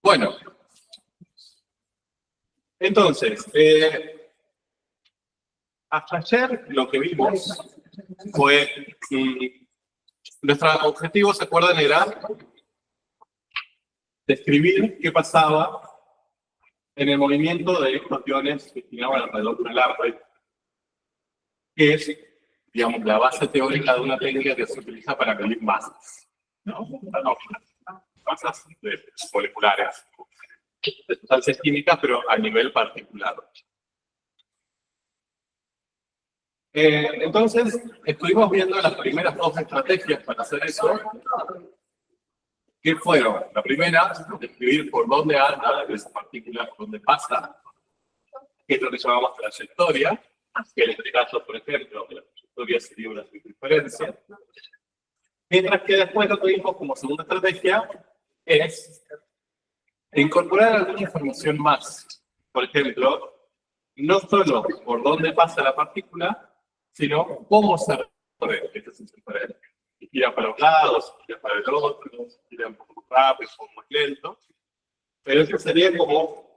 Bueno, entonces, hasta ayer lo que vimos fue, nuestro objetivo, ¿se acuerdan? Era describir qué pasaba en el movimiento de estos iones que giraban alrededor de una lámpara, que es, digamos, la base teórica de una técnica que se utiliza para medir masas, ¿no? Masas moleculares, de sustancias químicas, pero a nivel particular. Entonces, estuvimos viendo las primeras dos estrategias para hacer eso. ¿Qué fueron? La primera, describir por dónde anda esa partícula, por dónde pasa, que es lo que llamamos trayectoria, que en este caso, por ejemplo, la trayectoria sería una circunferencia. Mientras que después lo que vimos como segunda estrategia es incorporar alguna información más. Por ejemplo, no solo por dónde pasa la partícula, sino cómo se recorre esta circunferencia. Si gira para los lados, si gira para el otro, si gira un poco más rápido, un poco más lento. Pero eso sería como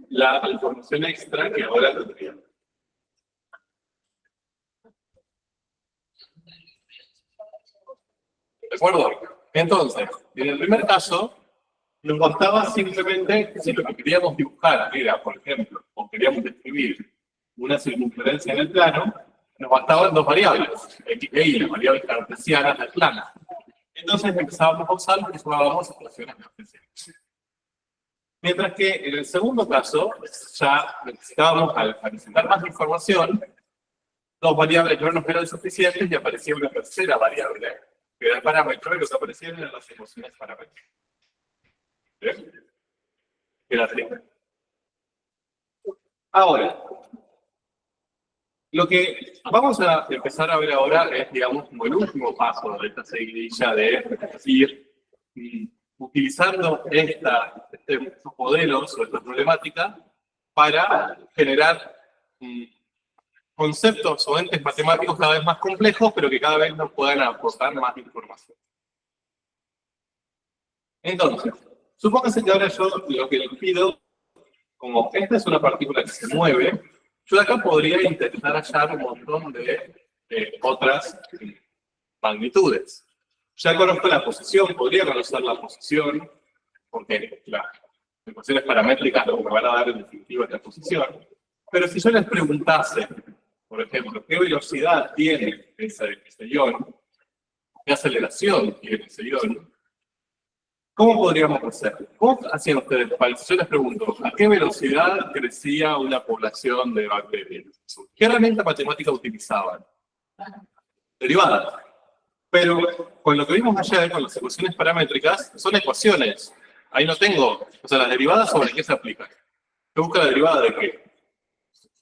la información extra que ahora tendríamos. ¿De acuerdo? Entonces, en el primer caso, nos bastaba simplemente, si lo que queríamos dibujar era, por ejemplo, o queríamos describir una circunferencia en el plano, nos bastaban dos variables, x e y, las variables cartesianas del plano. Entonces empezábamos a usar lo que llamábamos ecuaciones cartesianas. Mientras que en el segundo caso, ya necesitábamos, al necesitar más información, dos variables no nos eran suficientes y aparecía una tercera variable, que era el parámetro, y lo que aparecían eran las ecuaciones paramétricas. ¿Bien? Era así. Ahora, lo que vamos a empezar a ver ahora es, digamos, como el último paso de esta seguidilla de ir utilizando estos modelos o esta problemática para generar conceptos o entes matemáticos cada vez más complejos, pero que cada vez nos puedan aportar más información. Entonces, supóngase que ahora yo lo que les pido, como esta es una partícula que se mueve, yo de acá podría intentar hallar un montón de otras magnitudes. Ya conozco la posición, podría conocer la posición, porque las ecuaciones paramétricas lo que me van a dar en definitiva es la posición. Pero si yo les preguntase, por ejemplo, qué velocidad tiene ese ion, qué aceleración tiene ese ion, ¿cómo podríamos hacer? ¿Cómo hacían ustedes? Si yo les pregunto, ¿a qué velocidad crecía una población de bacterias? ¿Qué herramienta matemática utilizaban? Derivadas. Pero con lo que vimos ayer, con las ecuaciones paramétricas, son ecuaciones. Ahí no tengo, o sea, las derivadas sobre qué se aplican. ¿Se busca la derivada de qué?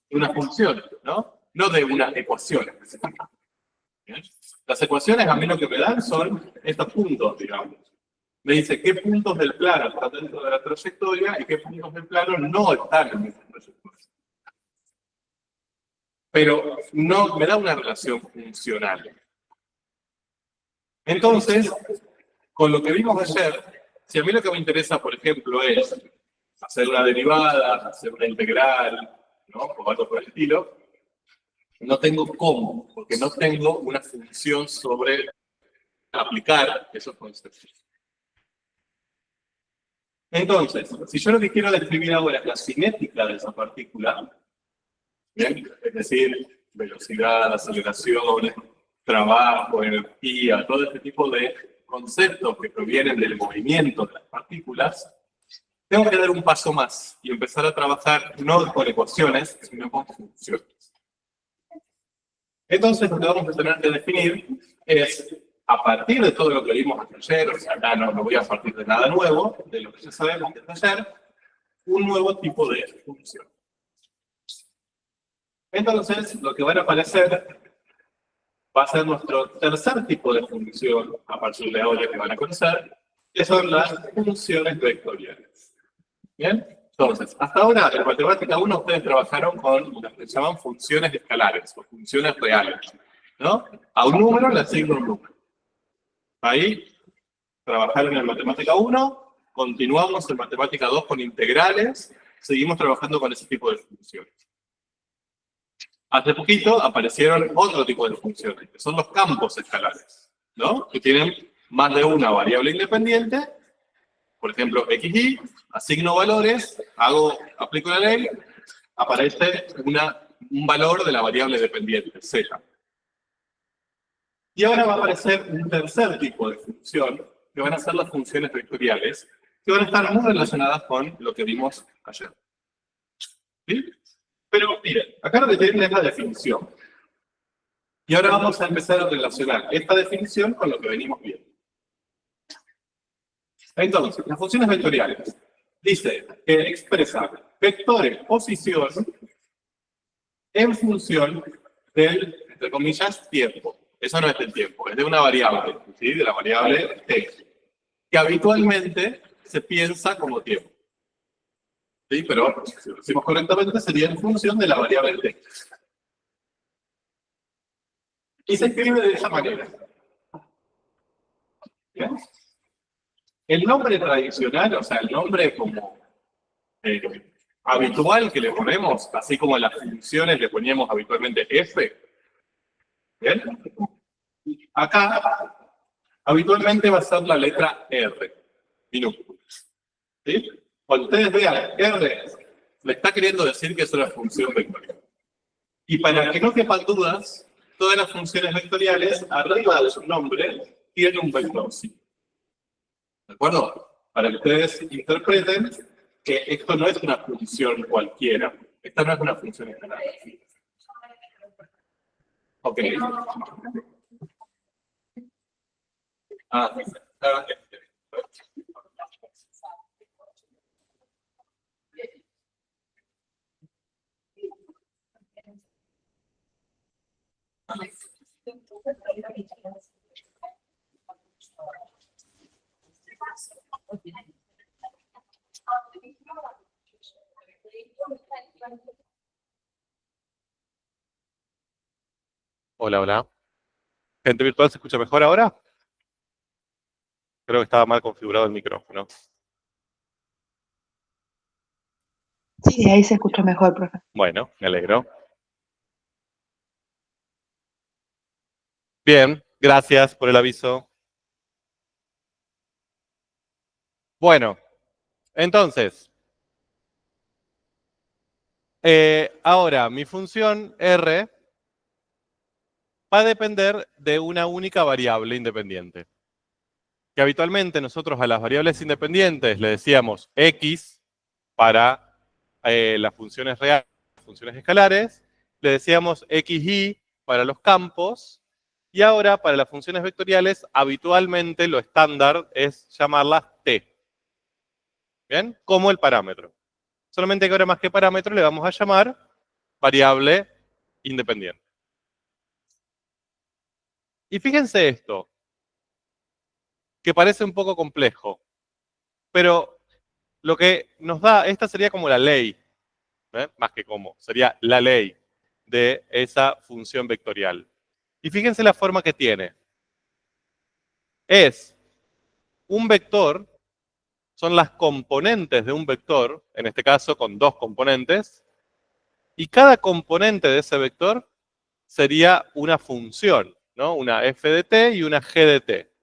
De una función, ¿no? No de una ecuación específica. ¿Bien? Las ecuaciones a mí lo que me dan son estos puntos, digamos. Me dice qué puntos del plano están dentro de la trayectoria y qué puntos del plano no están en esa trayectoria. Pero no me da una relación funcional. Entonces, con lo que vimos ayer, si a mí lo que me interesa, por ejemplo, es hacer una derivada, hacer una integral, ¿no? O algo por el estilo, no tengo cómo, porque no tengo una función sobre aplicar esos conceptos. Entonces, si yo lo que quiero describir ahora es la cinética de esa partícula, ¿bien? Es decir, velocidad, aceleración, trabajo, energía, todo este tipo de conceptos que provienen del movimiento de las partículas, tengo que dar un paso más y empezar a trabajar no con ecuaciones, sino con funciones. Entonces, lo que vamos a tener que definir es, a partir de todo lo que vimos hasta ayer, o sea, acá no voy a partir de nada nuevo, de lo que ya sabemos desde ayer, un nuevo tipo de función. Entonces, lo que van a aparecer va a ser nuestro tercer tipo de función, a partir de ahora que van a conocer, que son las funciones vectoriales. ¿Bien? Entonces, hasta ahora en matemática 1 ustedes trabajaron con las que se llaman funciones escalares, o funciones reales, ¿no? A un número le asigno un número. Ahí trabajaron en matemática 1 continuamos en matemática 2 con integrales, seguimos trabajando con ese tipo de funciones. Hace poquito aparecieron otro tipo de funciones, que son los campos escalares, ¿no? Que tienen más de una variable independiente, por ejemplo, x, y, asigno valores, aplico la ley, aparece un valor de la variable dependiente, z. Y ahora va a aparecer un tercer tipo de función, que van a ser las funciones vectoriales, que van a estar muy relacionadas con lo que vimos ayer. ¿Sí? Pero miren, acá lo que tienen es la definición. Y ahora vamos a empezar a relacionar esta definición con lo que venimos viendo. Entonces, las funciones vectoriales. Dice que expresan vectores posición en función del, entre comillas, tiempo. Eso no es del tiempo, es de una variable, ¿sí? De la variable t, que habitualmente se piensa como tiempo. ¿Sí? Pero si lo decimos correctamente, sería en función de la variable t. Y se escribe de esa manera. ¿Bien? El nombre tradicional, o sea, el nombre como habitual que le ponemos, así como a las funciones le poníamos habitualmente f, ¿bien? Acá, habitualmente va a ser la letra R, minúscula. ¿Sí? Cuando ustedes vean R, le está queriendo decir que es una función vectorial. Y para que no quepan dudas, todas las funciones vectoriales, arriba de su nombre, tienen un vector sí. ¿De acuerdo? Para que ustedes interpreten que esto no es una función cualquiera. Esta no es una función escalar. Ok. Hola, hola. ¿Gente virtual se escucha mejor ahora? Creo que estaba mal configurado el micrófono. Sí, ahí se escucha mejor, profe. Bueno, me alegro. Bien, gracias por el aviso. Bueno, entonces, ahora mi función R va a depender de una única variable independiente. Que habitualmente nosotros a las variables independientes le decíamos x para las funciones reales, funciones escalares, le decíamos xy para los campos, y ahora para las funciones vectoriales habitualmente lo estándar es llamarlas t. ¿Bien? Como el parámetro. Solamente que ahora más que parámetro le vamos a llamar variable independiente. Y fíjense esto, que parece un poco complejo, pero lo que nos da, esta sería como la ley, más que como, sería la ley de esa función vectorial. Y fíjense la forma que tiene. Es un vector, son las componentes de un vector, en este caso con dos componentes, y cada componente de ese vector sería una función, ¿no? Una f de t y una g de t.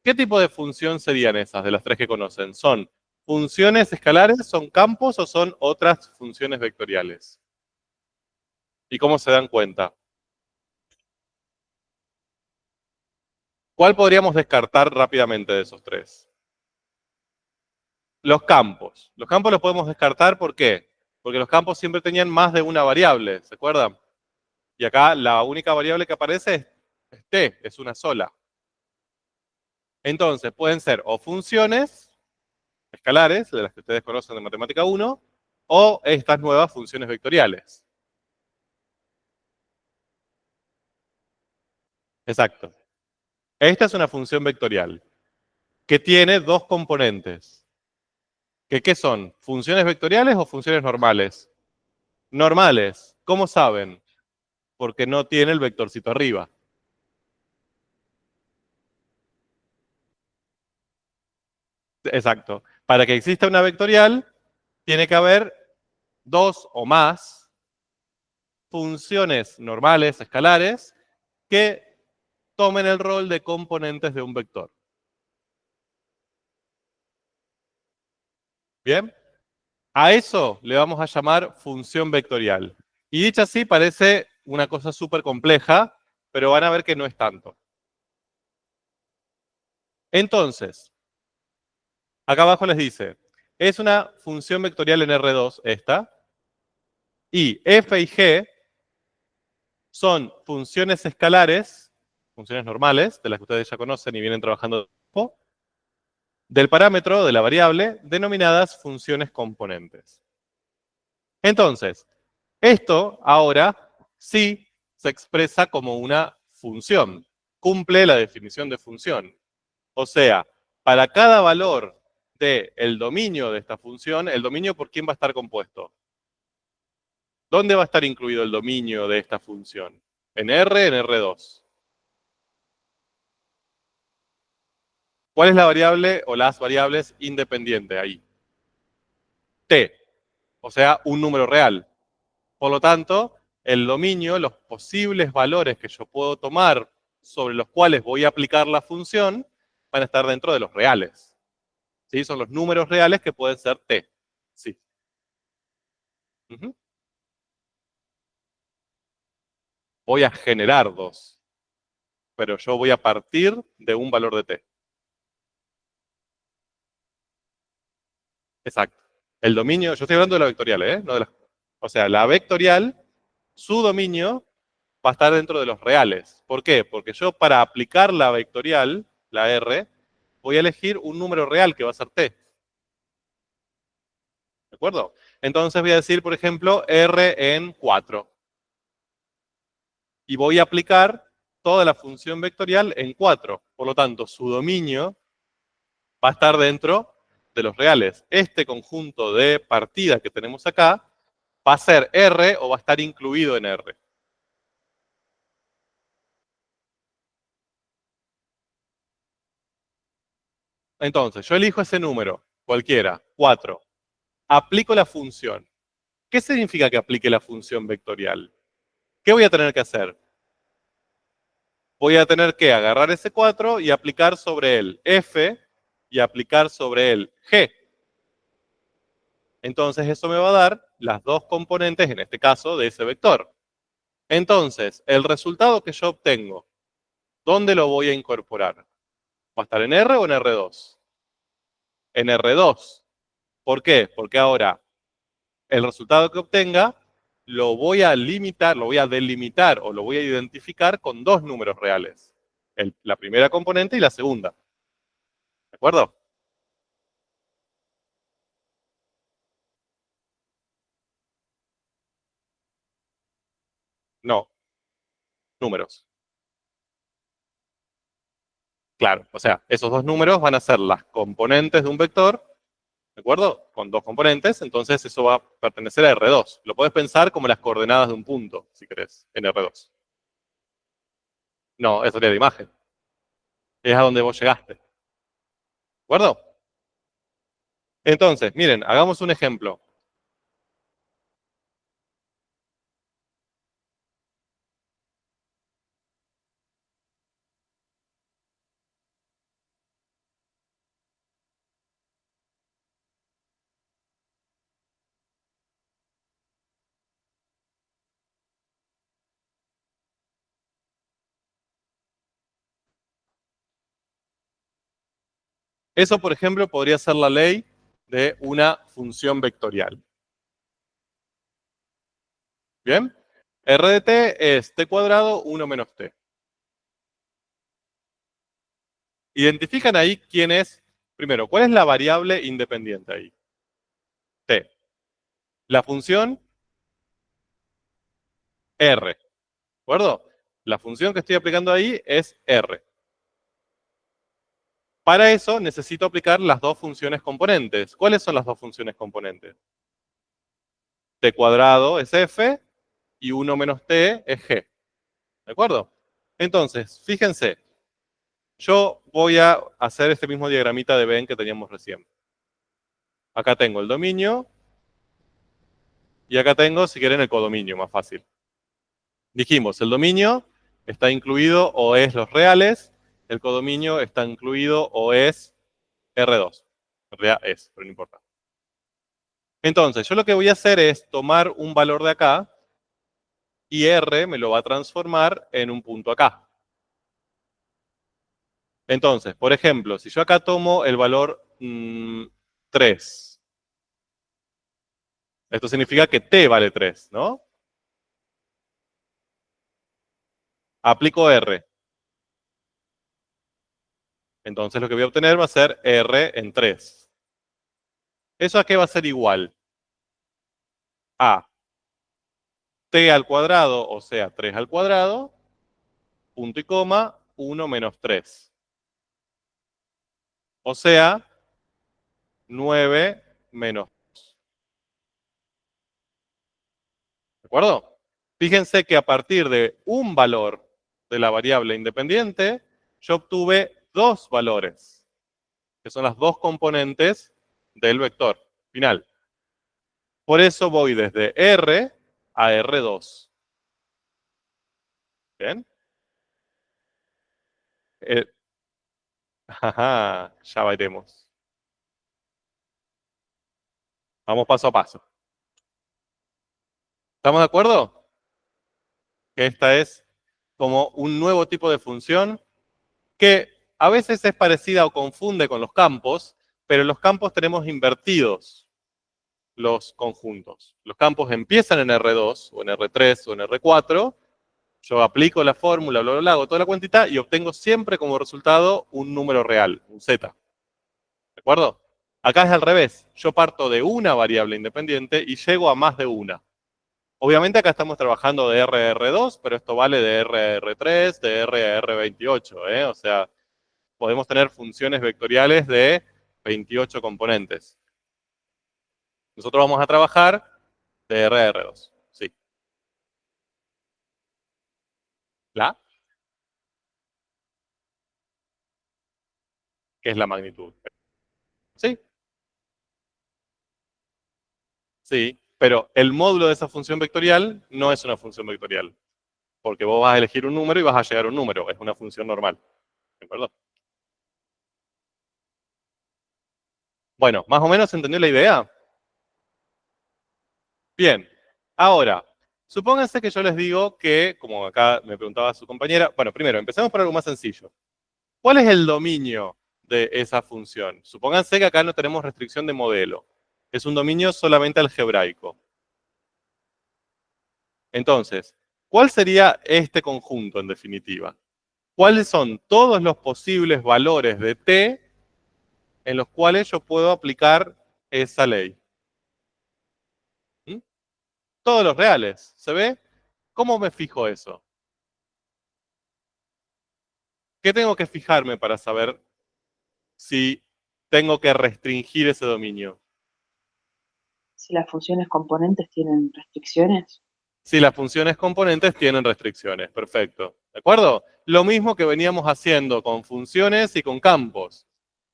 ¿Qué tipo de función serían esas de las tres que conocen? ¿Son funciones escalares, son campos o son otras funciones vectoriales? ¿Y cómo se dan cuenta? ¿Cuál podríamos descartar rápidamente de esos tres? Los campos. Los campos los podemos descartar, ¿por qué? Porque los campos siempre tenían más de una variable, ¿se acuerdan? Y acá la única variable que aparece es t, es una sola. Entonces, pueden ser o funciones escalares, de las que ustedes conocen de matemática 1, o estas nuevas funciones vectoriales. Exacto. Esta es una función vectorial que tiene dos componentes. ¿Qué son? ¿Funciones vectoriales o funciones normales? Normales. ¿Cómo saben? Porque no tiene el vectorcito arriba. Exacto. Para que exista una vectorial, tiene que haber dos o más funciones normales, escalares, que tomen el rol de componentes de un vector. ¿Bien? A eso le vamos a llamar función vectorial. Y dicha así parece una cosa súper compleja, pero van a ver que no es tanto. Entonces, acá abajo les dice, es una función vectorial en R2 esta, y f y g son funciones escalares, funciones normales, de las que ustedes ya conocen y vienen trabajando del parámetro de la variable, denominadas funciones componentes. Entonces, esto ahora sí se expresa como una función, cumple la definición de función. O sea, para cada valor del dominio de esta función, ¿el dominio por quién va a estar compuesto? ¿Dónde va a estar incluido el dominio de esta función? ¿En R, en R2? ¿Cuál es la variable o las variables independientes ahí? T, o sea, un número real. Por lo tanto, el dominio, los posibles valores que yo puedo tomar sobre los cuales voy a aplicar la función, van a estar dentro de los reales. ¿Sí? Son los números reales que pueden ser T. Sí. Ujú. Voy a generar dos, pero yo voy a partir de un valor de T. Exacto. El dominio, yo estoy hablando de la vectorial, ¿eh? No de la, o sea, la vectorial, su dominio va a estar dentro de los reales. ¿Por qué? Porque yo para aplicar la vectorial, la R, voy a elegir un número real que va a ser T. ¿De acuerdo? Entonces voy a decir, por ejemplo, R en 4. Y voy a aplicar toda la función vectorial en 4. Por lo tanto, su dominio va a estar dentro de los reales. Este conjunto de partidas que tenemos acá va a ser R o va a estar incluido en R. Entonces, yo elijo ese número, cualquiera, 4. Aplico la función. ¿Qué significa que aplique la función vectorial? ¿Qué voy a tener que hacer? Voy a tener que agarrar ese 4 y aplicar sobre él f y aplicar sobre él g. Entonces eso me va a dar las dos componentes, en este caso, de ese vector. Entonces, el resultado que yo obtengo, ¿dónde lo voy a incorporar? ¿Va a estar en R o en R2? En R2. ¿Por qué? Porque ahora el resultado que obtenga lo voy a limitar, lo voy a delimitar o lo voy a identificar con dos números reales. La primera componente y la segunda. ¿De acuerdo? No, números. Claro, o sea, esos dos números van a ser las componentes de un vector, ¿de acuerdo? Con dos componentes, entonces eso va a pertenecer a R2. Lo puedes pensar como las coordenadas de un punto, si querés, en R2. No, eso sería de imagen. Es a donde vos llegaste. ¿De acuerdo? Entonces, miren, hagamos un ejemplo. Eso, por ejemplo, podría ser la ley de una función vectorial. ¿Bien? R de t es t cuadrado 1 menos t. Identifican ahí quién es, primero, ¿cuál es la variable independiente ahí? T. La función R. ¿De acuerdo? La función que estoy aplicando ahí es R. Para eso necesito aplicar las dos funciones componentes. ¿Cuáles son las dos funciones componentes? T cuadrado es F y 1 menos T es G. ¿De acuerdo? Entonces, fíjense, Yo voy a hacer este mismo diagramita de Venn que teníamos recién. Acá tengo el dominio y acá tengo, si quieren, el codominio, más fácil. Dijimos, el dominio está incluido o es los reales, el codominio está incluido o es R2. En realidad es, pero no importa. Entonces, yo lo que voy a hacer es tomar un valor de acá y R me lo va a transformar en un punto acá. Entonces, por ejemplo, si yo acá tomo el valor 3, esto significa que T vale 3, ¿no? Aplico R. Entonces lo que voy a obtener va a ser R en 3. ¿Eso a qué va a ser igual? A T al cuadrado, o sea, 3 al cuadrado, punto y coma, 1 menos 3. O sea, 9 menos 2. ¿De acuerdo? Fíjense que a partir de un valor de la variable independiente, yo obtuve dos valores, que son las dos componentes del vector final. Por eso voy desde R a R2. ¿Bien? Ya veremos. Vamos paso a paso. ¿Estamos de acuerdo? Que esta es como un nuevo tipo de función que a veces es parecida o confunde con los campos, pero en los campos tenemos invertidos los conjuntos. Los campos empiezan en R2 o en R3 o en R4. Yo aplico la fórmula, bla, bla, bla, hago toda la cuentita y obtengo siempre como resultado un número real, un Z. ¿De acuerdo? Acá es al revés. Yo parto de una variable independiente y llego a más de una. Obviamente acá estamos trabajando de R a R2, pero esto vale de R a R3, de R a R28, ¿eh? O sea, podemos tener funciones vectoriales de 28 componentes. Nosotros vamos a trabajar de R a R2. Sí. ¿La? ¿Qué es la magnitud? Sí, sí. Pero el módulo de esa función vectorial no es una función vectorial. Porque vos vas a elegir un número y vas a llegar a un número. Es una función normal. ¿De acuerdo? Bueno, más o menos entendió la idea. Bien. Ahora, supónganse que yo les digo que, como acá me preguntaba su compañera, bueno, primero, empecemos por algo más sencillo. ¿Cuál es el dominio de esa función? Supónganse que acá no tenemos restricción de modelo. Es un dominio solamente algebraico. Entonces, ¿cuál sería este conjunto en definitiva? ¿Cuáles son todos los posibles valores de t en los cuales yo puedo aplicar esa ley? ¿Mm? Todos los reales. ¿Se ve? ¿Cómo me fijo eso? ¿Qué tengo que fijarme para saber si tengo que restringir ese dominio? Si las funciones componentes tienen restricciones. Si las funciones componentes tienen restricciones. Perfecto. ¿De acuerdo? Lo mismo que veníamos haciendo con funciones y con campos.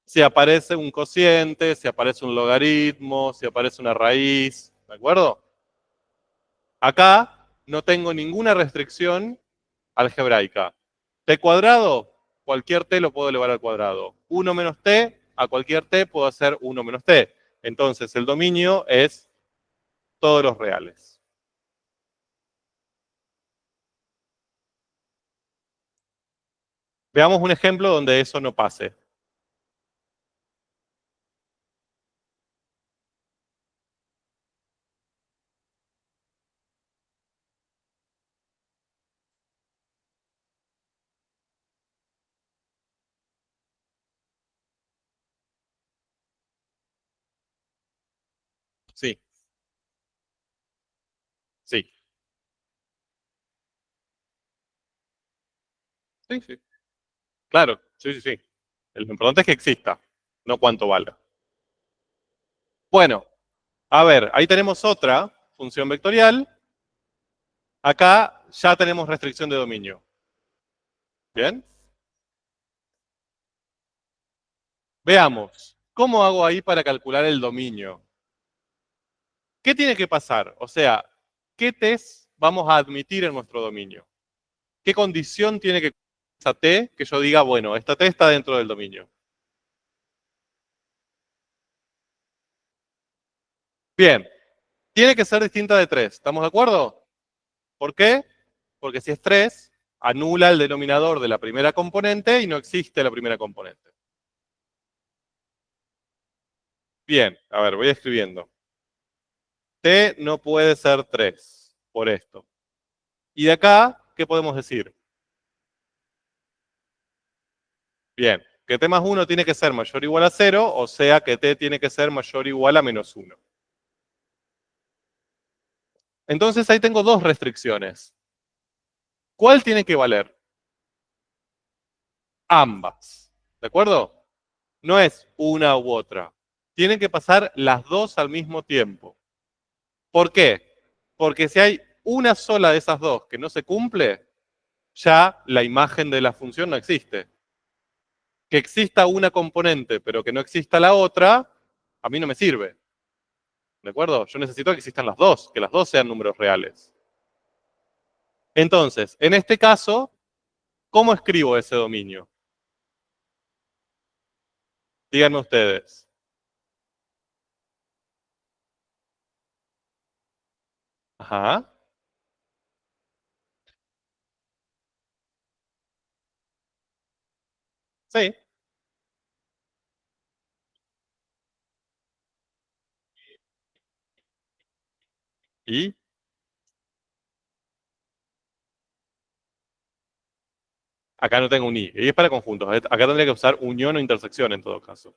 Si aparece un cociente, si aparece un logaritmo, si aparece una raíz. ¿De acuerdo? Acá no tengo ninguna restricción algebraica. T cuadrado, cualquier t lo puedo elevar al cuadrado. 1 menos t, a cualquier t puedo hacer 1 menos t. Entonces el dominio es todos los reales. Veamos un ejemplo donde eso no pase. Sí, sí. Sí, sí. Claro, sí, sí, sí. Lo importante es que exista, no cuánto valga. Bueno, a ver, ahí tenemos otra función vectorial. Acá ya tenemos restricción de dominio. ¿Bien? Veamos, ¿cómo hago ahí para calcular el dominio? ¿Qué tiene que pasar? O sea, ¿qué test vamos a admitir en nuestro dominio? ¿Qué condición tiene que esa T que yo diga, bueno, esta T está dentro del dominio? Bien, tiene que ser distinta de 3. ¿Estamos de acuerdo? ¿Por qué? Porque si es 3, anula el denominador de la primera componente y no existe la primera componente. Bien, a ver, voy escribiendo. T no puede ser 3, por esto. Y de acá, ¿qué podemos decir? Bien, que T más 1 tiene que ser mayor o igual a 0, o sea que T tiene que ser mayor o igual a menos 1. Entonces ahí tengo dos restricciones. ¿Cuál tiene que valer? Ambas. ¿De acuerdo? No es una u otra. Tienen que pasar las dos al mismo tiempo. ¿Por qué? Porque si hay una sola de esas dos que no se cumple, ya la imagen de la función no existe. Que exista una componente pero que no exista la otra, a mí no me sirve. ¿De acuerdo? Yo necesito que existan las dos, que las dos sean números reales. Entonces, en este caso, ¿cómo escribo ese dominio? Díganme ustedes. Ajá. Sí. Y acá no tengo un i. Y es para conjuntos. Acá tendría que usar unión o intersección en todo caso.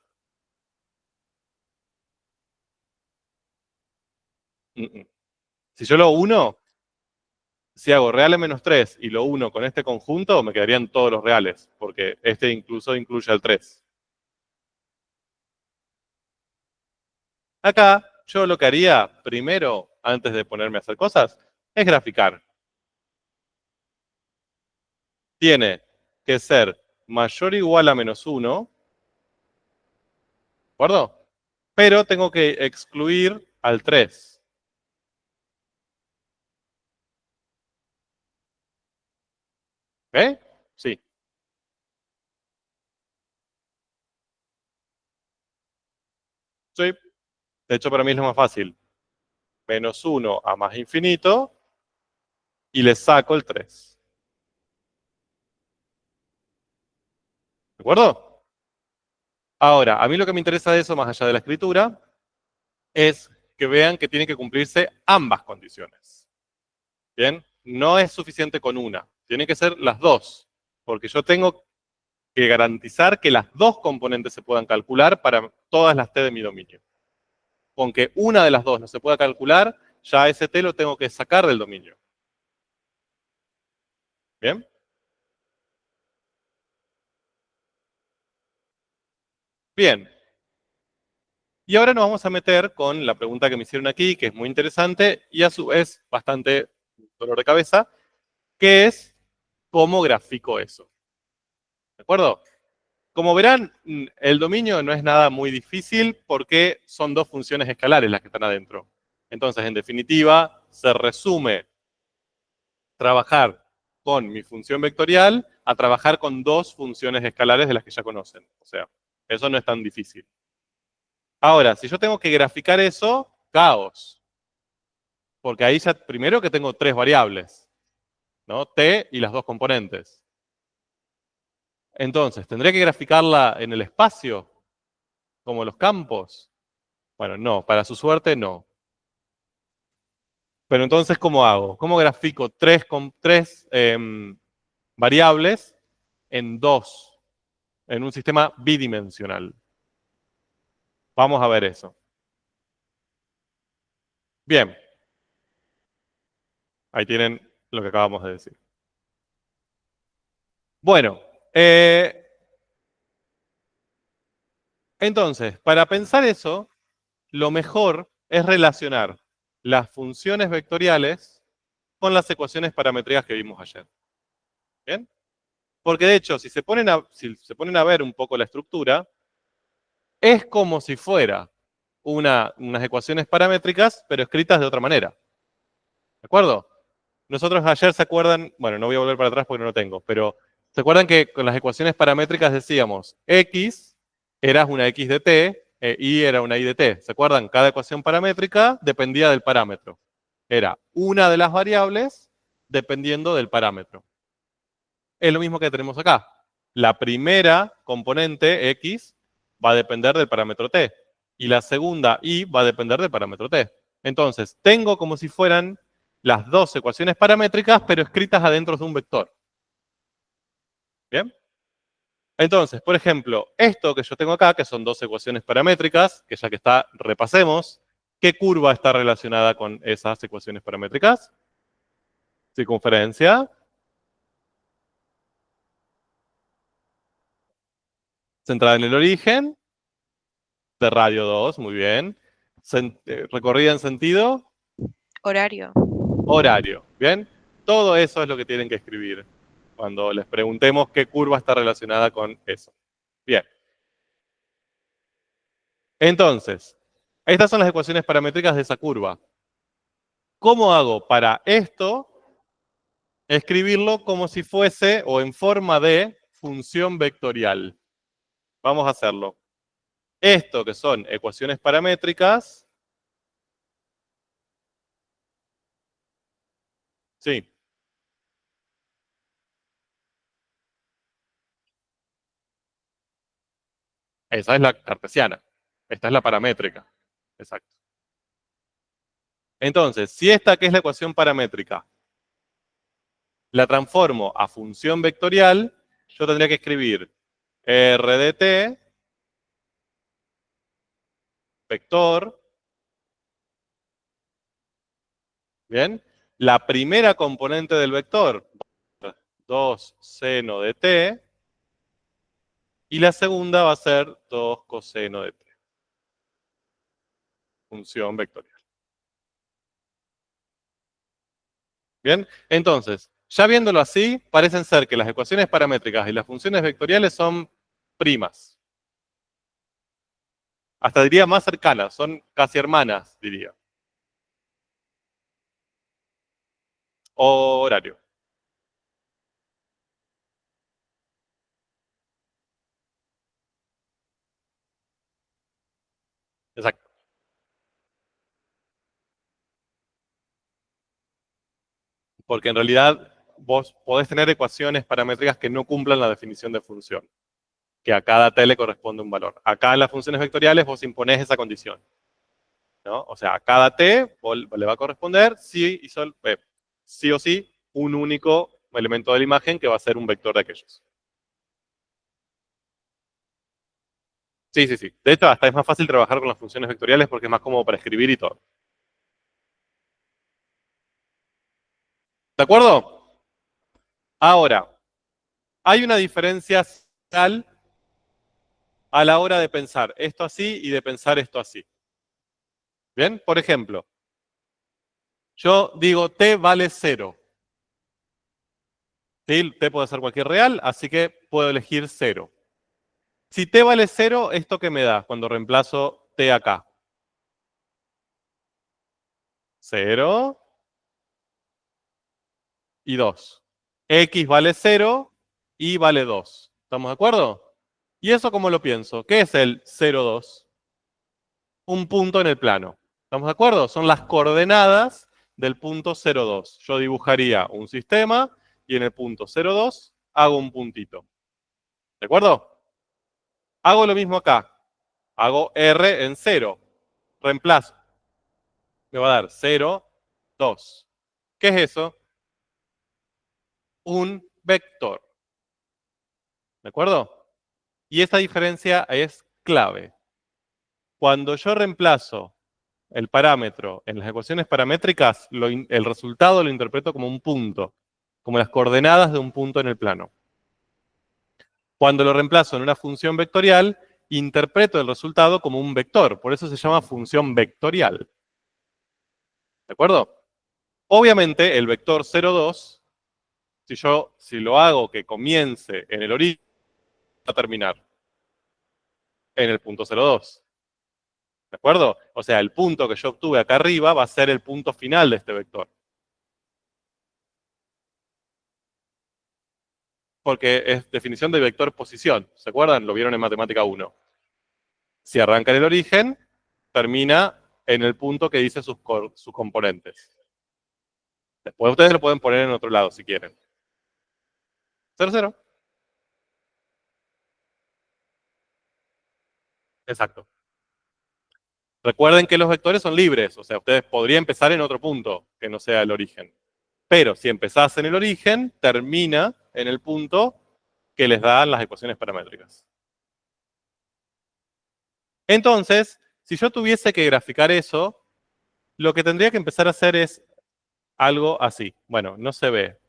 Mm, mm. Si yo lo uno, si hago reales menos 3 y lo uno con este conjunto, me quedarían todos los reales, porque este incluso incluye el 3. Acá, yo lo que haría primero, antes de ponerme a hacer cosas, es graficar. Tiene que ser mayor o igual a menos 1, ¿de acuerdo? Pero tengo que excluir al 3. ¿Ok? Sí. Sí. De hecho, para mí es lo más fácil. Menos 1 a más infinito y le saco el 3. ¿De acuerdo? Ahora, a mí lo que me interesa de eso, más allá de la escritura, es que vean que tienen que cumplirse ambas condiciones. ¿Bien? No es suficiente con una. Tienen que ser las dos. Porque yo tengo que garantizar que las dos componentes se puedan calcular para todas las T de mi dominio. Con que una de las dos no se pueda calcular, ya ese T lo tengo que sacar del dominio. ¿Bien? Bien. Y ahora nos vamos a meter con la pregunta que me hicieron aquí, que es muy interesante y a su vez bastante dolor de cabeza, que es cómo grafico eso. ¿De acuerdo? Como verán, el dominio no es nada muy difícil porque son dos funciones escalares las que están adentro. Entonces, en definitiva, se resume trabajar con mi función vectorial a trabajar con dos funciones escalares de las que ya conocen. O sea, eso no es tan difícil. Ahora, si yo tengo que graficar eso, caos. Porque ahí ya, primero que tengo tres variables, ¿no? T y las dos componentes. Entonces, ¿tendría que graficarla en el espacio, como los campos? Bueno, no, para su suerte no. Pero entonces, ¿cómo hago? ¿Cómo grafico tres variables en dos, en un sistema bidimensional? Vamos a ver eso. Bien, ahí tienen lo que acabamos de decir. Bueno, entonces, para pensar eso, lo mejor es relacionar las funciones vectoriales con las ecuaciones paramétricas que vimos ayer. ¿Bien? Porque de hecho, si se ponen a ver un poco la estructura, es como si fuera unas ecuaciones paramétricas, pero escritas de otra manera. ¿De acuerdo? Nosotros ayer se acuerdan, bueno, no voy a volver para atrás porque no lo tengo, pero ¿se acuerdan que con las ecuaciones paramétricas decíamos x era una x de t, y era una y de t? ¿Se acuerdan? Cada ecuación paramétrica dependía del parámetro. Era una de las variables dependiendo del parámetro. Es lo mismo que tenemos acá. La primera componente, x, va a depender del parámetro t. Y la segunda, y, va a depender del parámetro t. Entonces, tengo como si fueran las dos ecuaciones paramétricas, pero escritas adentro de un vector. ¿Bien? Entonces, por ejemplo, esto que yo tengo acá, que son dos ecuaciones paramétricas, que ya que está, repasemos. ¿Qué curva está relacionada con esas ecuaciones paramétricas? Circunferencia. Centrada en el origen. De radio 2, muy bien. Recorrida en sentido. Horario. Horario. ¿Bien? Todo eso es lo que tienen que escribir cuando les preguntemos qué curva está relacionada con eso. Bien. Entonces, estas son las ecuaciones paramétricas de esa curva. ¿Cómo hago para esto? Escribirlo como si fuese o en forma de función vectorial. Vamos a hacerlo. Esto que son ecuaciones paramétricas. Sí. Esa es la cartesiana. Esta es la paramétrica. Exacto. Entonces, si esta que es la ecuación paramétrica la transformo a función vectorial, yo tendría que escribir r de t, vector, ¿bien? La primera componente del vector, 2 seno de t, y la segunda va a ser 2 coseno de t. Función vectorial. ¿Bien? Entonces, ya viéndolo así, parecen ser que las ecuaciones paramétricas y las funciones vectoriales son primas. Hasta diría más cercanas, son casi hermanas, diría. Horario. Exacto. Porque en realidad vos podés tener ecuaciones paramétricas que no cumplan la definición de función, que a cada t le corresponde un valor. Acá en las funciones vectoriales vos imponés esa condición, ¿no? O sea, a cada t le va a corresponder sí o sí un único elemento de la imagen que va a ser un vector de aquellos. Sí, sí, sí. De hecho, hasta es más fácil trabajar con las funciones vectoriales porque es más cómodo para escribir y todo. ¿De acuerdo? Ahora, hay una diferencia tal a la hora de pensar esto así y de pensar esto así. Bien, por ejemplo, yo digo t vale 0. ¿Sí? T puede ser cualquier real, así que puedo elegir 0. Si t vale 0, ¿esto qué me da cuando reemplazo t acá? 0 y 2. X vale 0, y vale 2. ¿Estamos de acuerdo? ¿Y eso cómo lo pienso? ¿Qué es el 0, 2? Un punto en el plano. ¿Estamos de acuerdo? Son las coordenadas del punto 0, 2. Yo dibujaría un sistema y en el punto 0, 2 hago un puntito. ¿De acuerdo? Hago lo mismo acá. Hago R en 0. Reemplazo. Me va a dar 0, 2. ¿Qué es eso? Un vector. ¿De acuerdo? Y esa diferencia es clave. Cuando yo reemplazo el parámetro en las ecuaciones paramétricas, el resultado lo interpreto como un punto, como las coordenadas de un punto en el plano. Cuando lo reemplazo en una función vectorial, interpreto el resultado como un vector, por eso se llama función vectorial. ¿De acuerdo? Obviamente, el vector 0, 2, si lo hago que comience en el origen, va a terminar en el punto 0,2. ¿De acuerdo? O sea, el punto que yo obtuve acá arriba va a ser el punto final de este vector. Porque es definición de vector posición. ¿Se acuerdan? Lo vieron en Matemática 1. Si arranca en el origen, termina en el punto que dice sus componentes. Después ustedes lo pueden poner en otro lado si quieren. 0, 0. Exacto. Recuerden que los vectores son libres, o sea, ustedes podrían empezar en otro punto que no sea el origen. Pero si empezás en el origen, termina en el punto que les dan las ecuaciones paramétricas. Entonces, si yo tuviese que graficar eso, lo que tendría que empezar a hacer es algo así. Bueno, no se ve.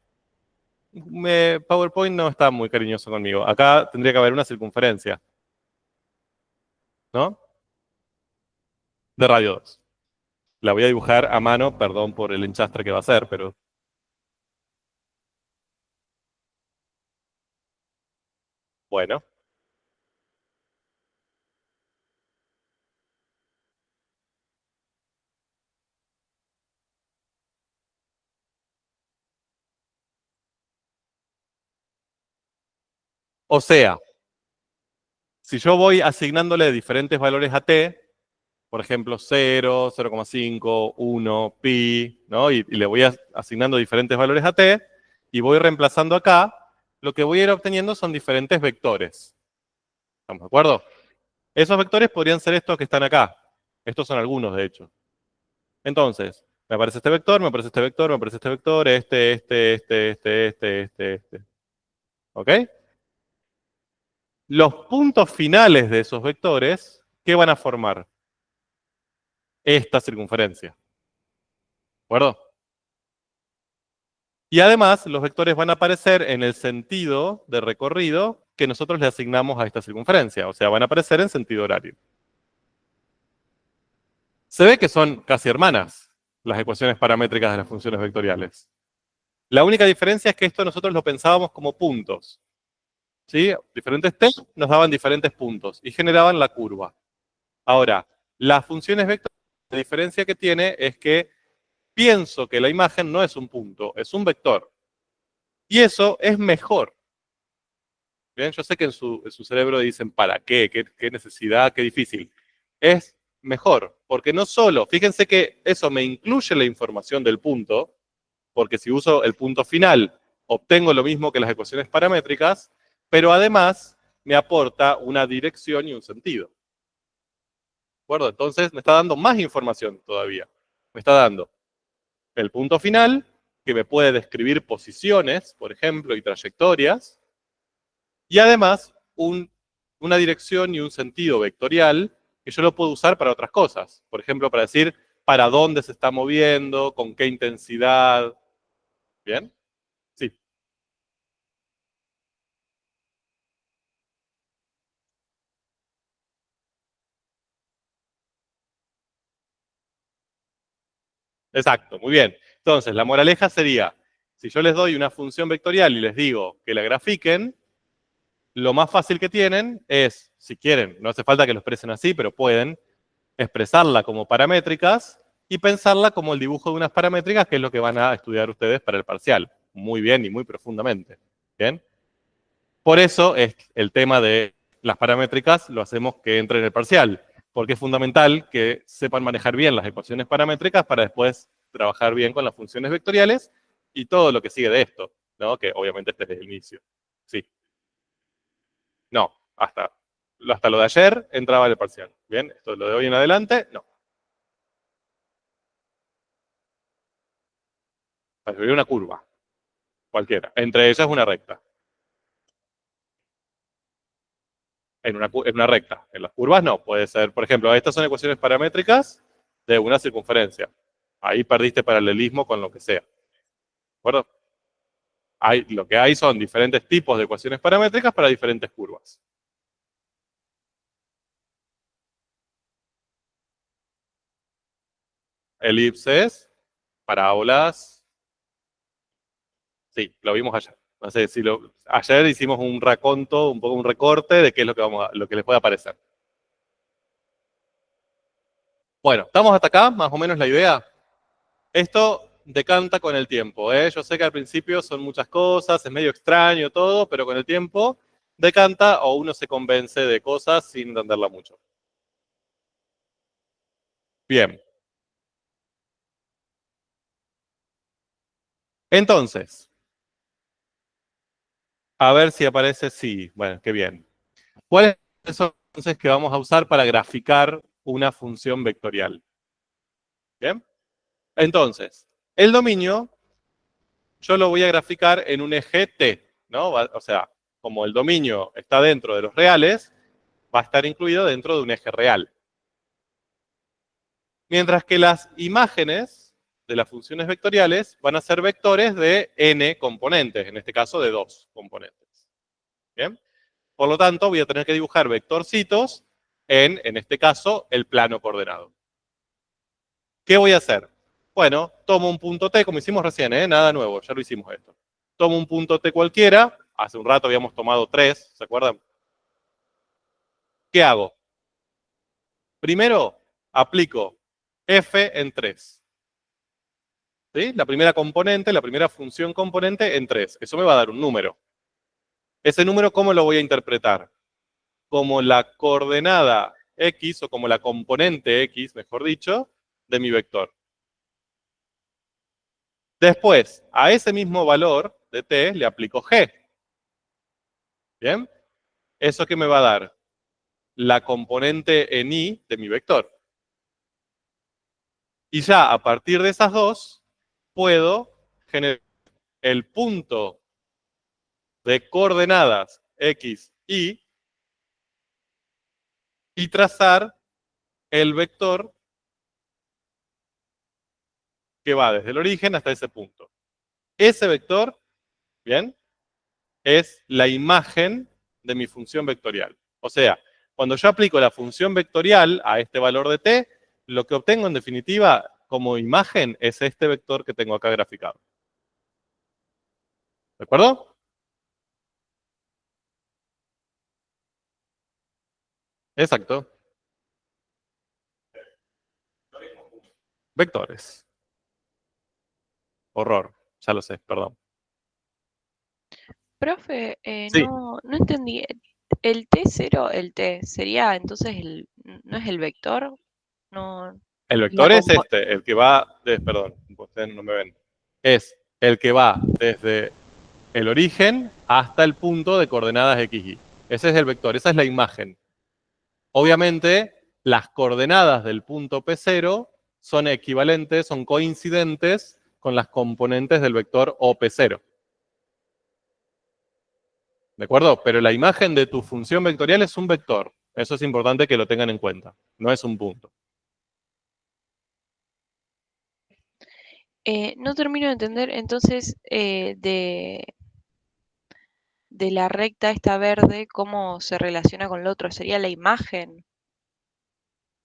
PowerPoint no está muy cariñoso conmigo. Acá tendría que haber una circunferencia, ¿no? De radio 2. La voy a dibujar a mano, perdón por el enchastre que va a ser, pero... Bueno. O sea, si yo voy asignándole diferentes valores a t, por ejemplo 0, 0,5, 1, pi, ¿no? Y le voy asignando diferentes valores a t, y voy reemplazando acá, lo que voy a ir obteniendo son diferentes vectores. ¿Estamos de acuerdo? Esos vectores podrían ser estos que están acá. Estos son algunos, de hecho. Entonces, me aparece este vector, me aparece este vector, me aparece este vector, este. ¿Ok? Los puntos finales de esos vectores, ¿qué van a formar? Esta circunferencia. ¿De acuerdo? Y además, los vectores van a aparecer en el sentido de recorrido que nosotros le asignamos a esta circunferencia. O sea, van a aparecer en sentido horario. Se ve que son casi hermanas las ecuaciones paramétricas de las funciones vectoriales. La única diferencia es que esto nosotros lo pensábamos como puntos. ¿Sí? Diferentes t nos daban diferentes puntos y generaban la curva. Ahora, las funciones vectoriales, la diferencia que tiene es que pienso que la imagen no es un punto, es un vector. Y eso es mejor. Bien, yo sé que en su cerebro dicen, ¿para qué? ¿Qué necesidad? ¿Qué difícil? Es mejor, porque no solo, fíjense que eso me incluye la información del punto, porque si uso el punto final, obtengo lo mismo que las ecuaciones paramétricas, pero además me aporta una dirección y un sentido. ¿De acuerdo? Entonces me está dando más información todavía. Me está dando el punto final, que me puede describir posiciones, por ejemplo, y trayectorias, y además una dirección y un sentido vectorial que yo lo puedo usar para otras cosas. Por ejemplo, para decir para dónde se está moviendo, con qué intensidad. ¿Bien? Sí. Exacto, muy bien. Entonces, la moraleja sería, si yo les doy una función vectorial y les digo que la grafiquen, lo más fácil que tienen es, si quieren, no hace falta que lo expresen así, pero pueden expresarla como paramétricas y pensarla como el dibujo de unas paramétricas, que es lo que van a estudiar ustedes para el parcial. Muy bien y muy profundamente. ¿Bien? Por eso es el tema de las paramétricas, lo hacemos que entre en el parcial, porque es fundamental que sepan manejar bien las ecuaciones paramétricas para después trabajar bien con las funciones vectoriales y todo lo que sigue de esto, ¿no? Que obviamente este es el inicio. Sí. No, hasta lo de ayer entraba en el parcial. Bien, esto lo de hoy en adelante, no. Para escribir una curva, cualquiera. Entre ellas una recta. En una recta. En las curvas no, puede ser, por ejemplo, estas son ecuaciones paramétricas de una circunferencia. Ahí perdiste paralelismo con lo que sea. ¿De acuerdo? Lo que hay son diferentes tipos de ecuaciones paramétricas para diferentes curvas. Elipses, parábolas. Sí, lo vimos ayer. No sé si ayer hicimos un raconto, un poco un recorte de qué es lo que les puede aparecer. Bueno, ¿estamos hasta acá? Más o menos la idea. Esto decanta con el tiempo, ¿eh? Yo sé que al principio son muchas cosas, es medio extraño todo, pero con el tiempo decanta o uno se convence de cosas sin entenderla mucho. Bien. Entonces, a ver si aparece sí. Bueno, qué bien. ¿Cuáles son entonces que vamos a usar para graficar una función vectorial? Bien. Entonces, el dominio yo lo voy a graficar en un eje T, ¿no? O sea, como el dominio está dentro de los reales, va a estar incluido dentro de un eje real. Mientras que las imágenes de las funciones vectoriales van a ser vectores de n componentes, en este caso de 2 componentes. ¿Bien? Por lo tanto, voy a tener que dibujar vectorcitos en este caso, el plano coordenado. ¿Qué voy a hacer? Bueno, tomo un punto T, como hicimos recién, nada nuevo, ya lo hicimos esto. Tomo un punto T cualquiera, hace un rato habíamos tomado 3, ¿se acuerdan? ¿Qué hago? Primero, aplico f en 3. ¿Sí? La primera componente, la primera función componente en 3. Eso me va a dar un número. Ese número, ¿cómo lo voy a interpretar? Como la coordenada x, o como la componente x, mejor dicho, de mi vector. Después, a ese mismo valor de t le aplico g. ¿Bien? ¿Eso qué me va a dar? La componente en y de mi vector. Y ya a partir de esas dos, puedo generar el punto de coordenadas x, y trazar el vector que va desde el origen hasta ese punto. Ese vector, ¿bien? Es la imagen de mi función vectorial. O sea, cuando yo aplico la función vectorial a este valor de t, lo que obtengo en definitiva como imagen es este vector que tengo acá graficado. ¿De acuerdo? Exacto. Vectores. Horror. Ya lo sé, perdón. Profe, Sí, no entendí. El T0, el T, sería entonces ¿no es el vector? No, el la vector es compo- este, el que va, perdón, ustedes no me ven. Es el que va desde el origen hasta el punto de coordenadas x, y. Ese es el vector, esa es la imagen. Obviamente, las coordenadas del punto P0 son equivalentes, son coincidentes con las componentes del vector OP0. ¿De acuerdo? Pero la imagen de tu función vectorial es un vector. Eso es importante que lo tengan en cuenta. No es un punto. no termino de entender, entonces, de la recta esta verde, ¿cómo se relaciona con lo otro? ¿Sería la imagen?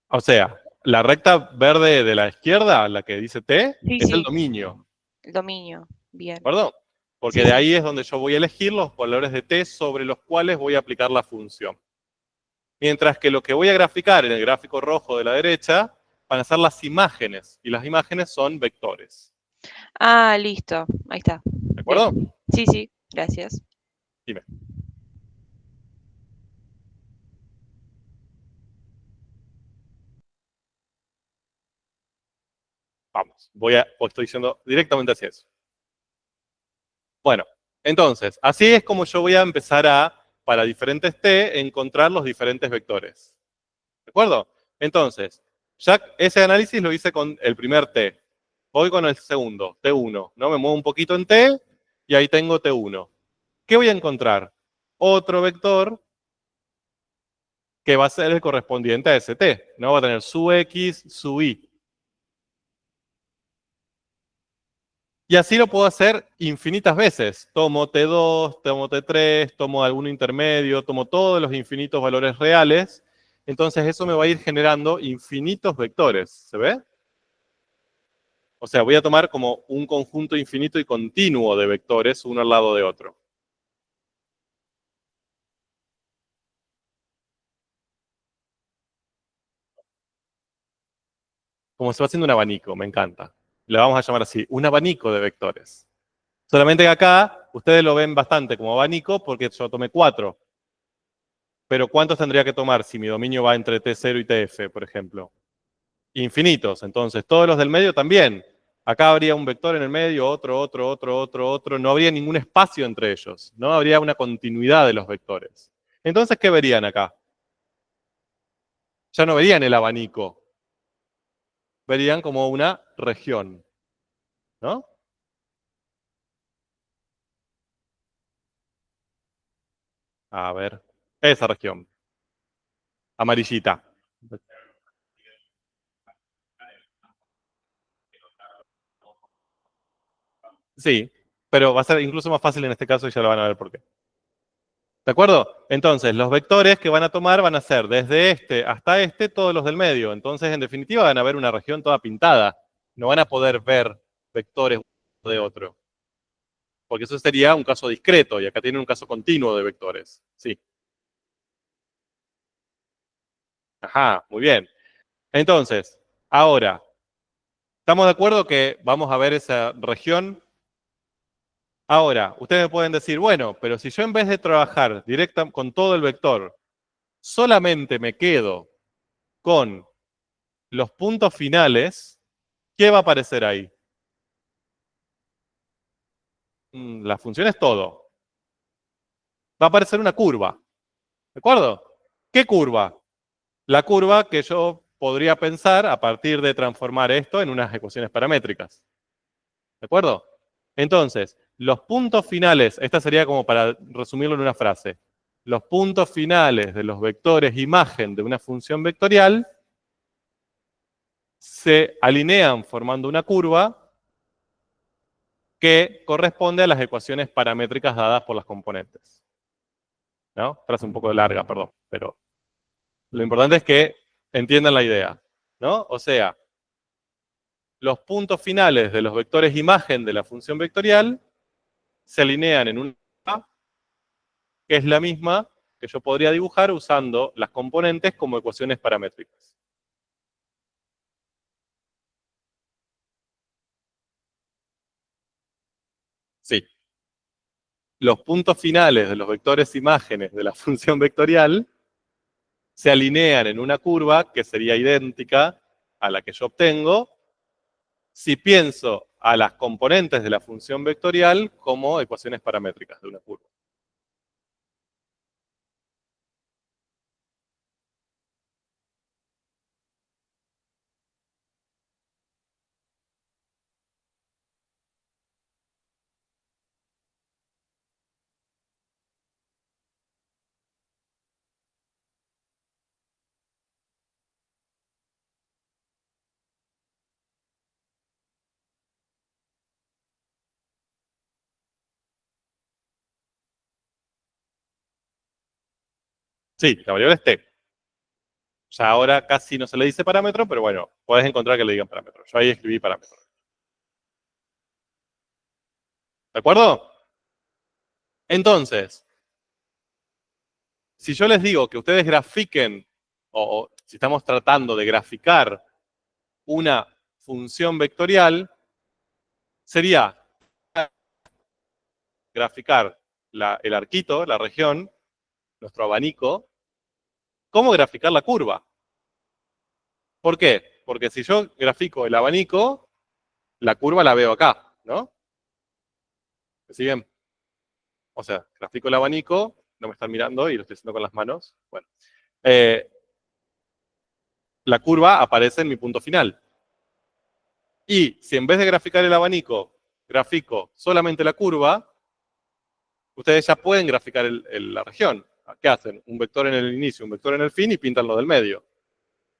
O sea, la recta verde de la izquierda, la que dice T, Sí, es el sí, dominio. el dominio. ¿De Bien. acuerdo? Porque Sí, de sí. ahí es donde yo voy a elegir los valores de T sobre los cuales voy a aplicar la función. Mientras que lo que voy a graficar en el gráfico rojo de la derecha van a ser las imágenes, y las imágenes son vectores. Ah, listo. Ahí está. ¿De Bien. acuerdo? Sí, sí, gracias. Dime. Vamos. Pues estoy diciendo directamente hacia eso. Bueno, entonces, así es como yo voy a empezar para diferentes T, encontrar los diferentes vectores. ¿De acuerdo? Entonces, ya ese análisis lo hice con el primer T. Voy con el segundo, T1. ¿No? Me muevo un poquito en T y ahí tengo T1. ¿Qué voy a encontrar? Otro vector que va a ser el correspondiente a ese T. ¿No? Va a tener su X, su Y. Y así lo puedo hacer infinitas veces. Tomo T2, tomo T3, tomo alguno intermedio, tomo todos los infinitos valores reales. Entonces eso me va a ir generando infinitos vectores. ¿Se ve? O sea, voy a tomar como un conjunto infinito y continuo de vectores uno al lado de otro. como se va haciendo un abanico, me encanta. Le vamos a llamar así, un abanico de vectores. Solamente que acá, ustedes lo ven bastante como abanico porque yo tomé 4. Pero ¿cuántos tendría que tomar si mi dominio va entre T0 y TF, por ejemplo? Infinitos. Entonces, todos los del medio también. Acá habría un vector en el medio, otro. No habría ningún espacio entre ellos. No habría una continuidad de los vectores. Entonces, ¿qué verían acá? Ya no verían el abanico. Verían como una región. ¿No? A ver. Esa región. Amarillita. Sí, pero va a ser incluso más fácil en este caso y ya lo van a ver por qué. ¿De acuerdo? Entonces, los vectores que van a tomar van a ser desde este hasta este, todos los del medio. Entonces, en definitiva, van a ver una región toda pintada. No van a poder ver vectores uno de otro. Porque eso sería un caso discreto, y acá tienen un caso continuo de vectores. Sí. Ajá, muy bien. Entonces, ahora, ¿estamos de acuerdo que vamos a ver esa región? Ahora, ustedes me pueden decir, bueno, pero si yo en vez de trabajar directa con todo el vector, solamente me quedo con los puntos finales, ¿qué va a aparecer ahí? La función es todo. Va a aparecer una curva. ¿De acuerdo? ¿Qué curva? La curva que yo podría pensar a partir de transformar esto en unas ecuaciones paramétricas. ¿De acuerdo? Entonces, los puntos finales, esta sería como para resumirlo en una frase. Los puntos finales de los vectores imagen de una función vectorial se alinean formando una curva que corresponde a las ecuaciones paramétricas dadas por las componentes. ¿No? Frase un poco larga, perdón, pero lo importante es que entiendan la idea, ¿no? O sea, los puntos finales de los vectores imagen de la función vectorial se alinean en una que es la misma que yo podría dibujar usando las componentes como ecuaciones paramétricas. Sí. Los puntos finales de los vectores imágenes de la función vectorial se alinean en una curva que sería idéntica a la que yo obtengo si pienso a las componentes de la función vectorial como ecuaciones paramétricas de una curva. Sí, la variable es t. Ya ahora casi no se le dice parámetro, pero bueno, puedes encontrar que le digan parámetro. Yo ahí escribí parámetro. ¿De acuerdo? Entonces, si yo les digo que ustedes grafiquen, o si estamos tratando de graficar una función vectorial, sería graficar el arquito, la región, nuestro abanico, ¿cómo graficar la curva? ¿Por qué? Porque si yo grafico el abanico, la curva la veo acá, ¿no? ¿Me siguen? O sea, grafico el abanico, no me están mirando y lo estoy haciendo con las manos. Bueno, la curva aparece en mi punto final. Y si en vez de graficar el abanico, grafico solamente la curva, ustedes ya pueden graficar la región. ¿Qué hacen? Un vector en el inicio, un vector en el fin y pintan lo del medio.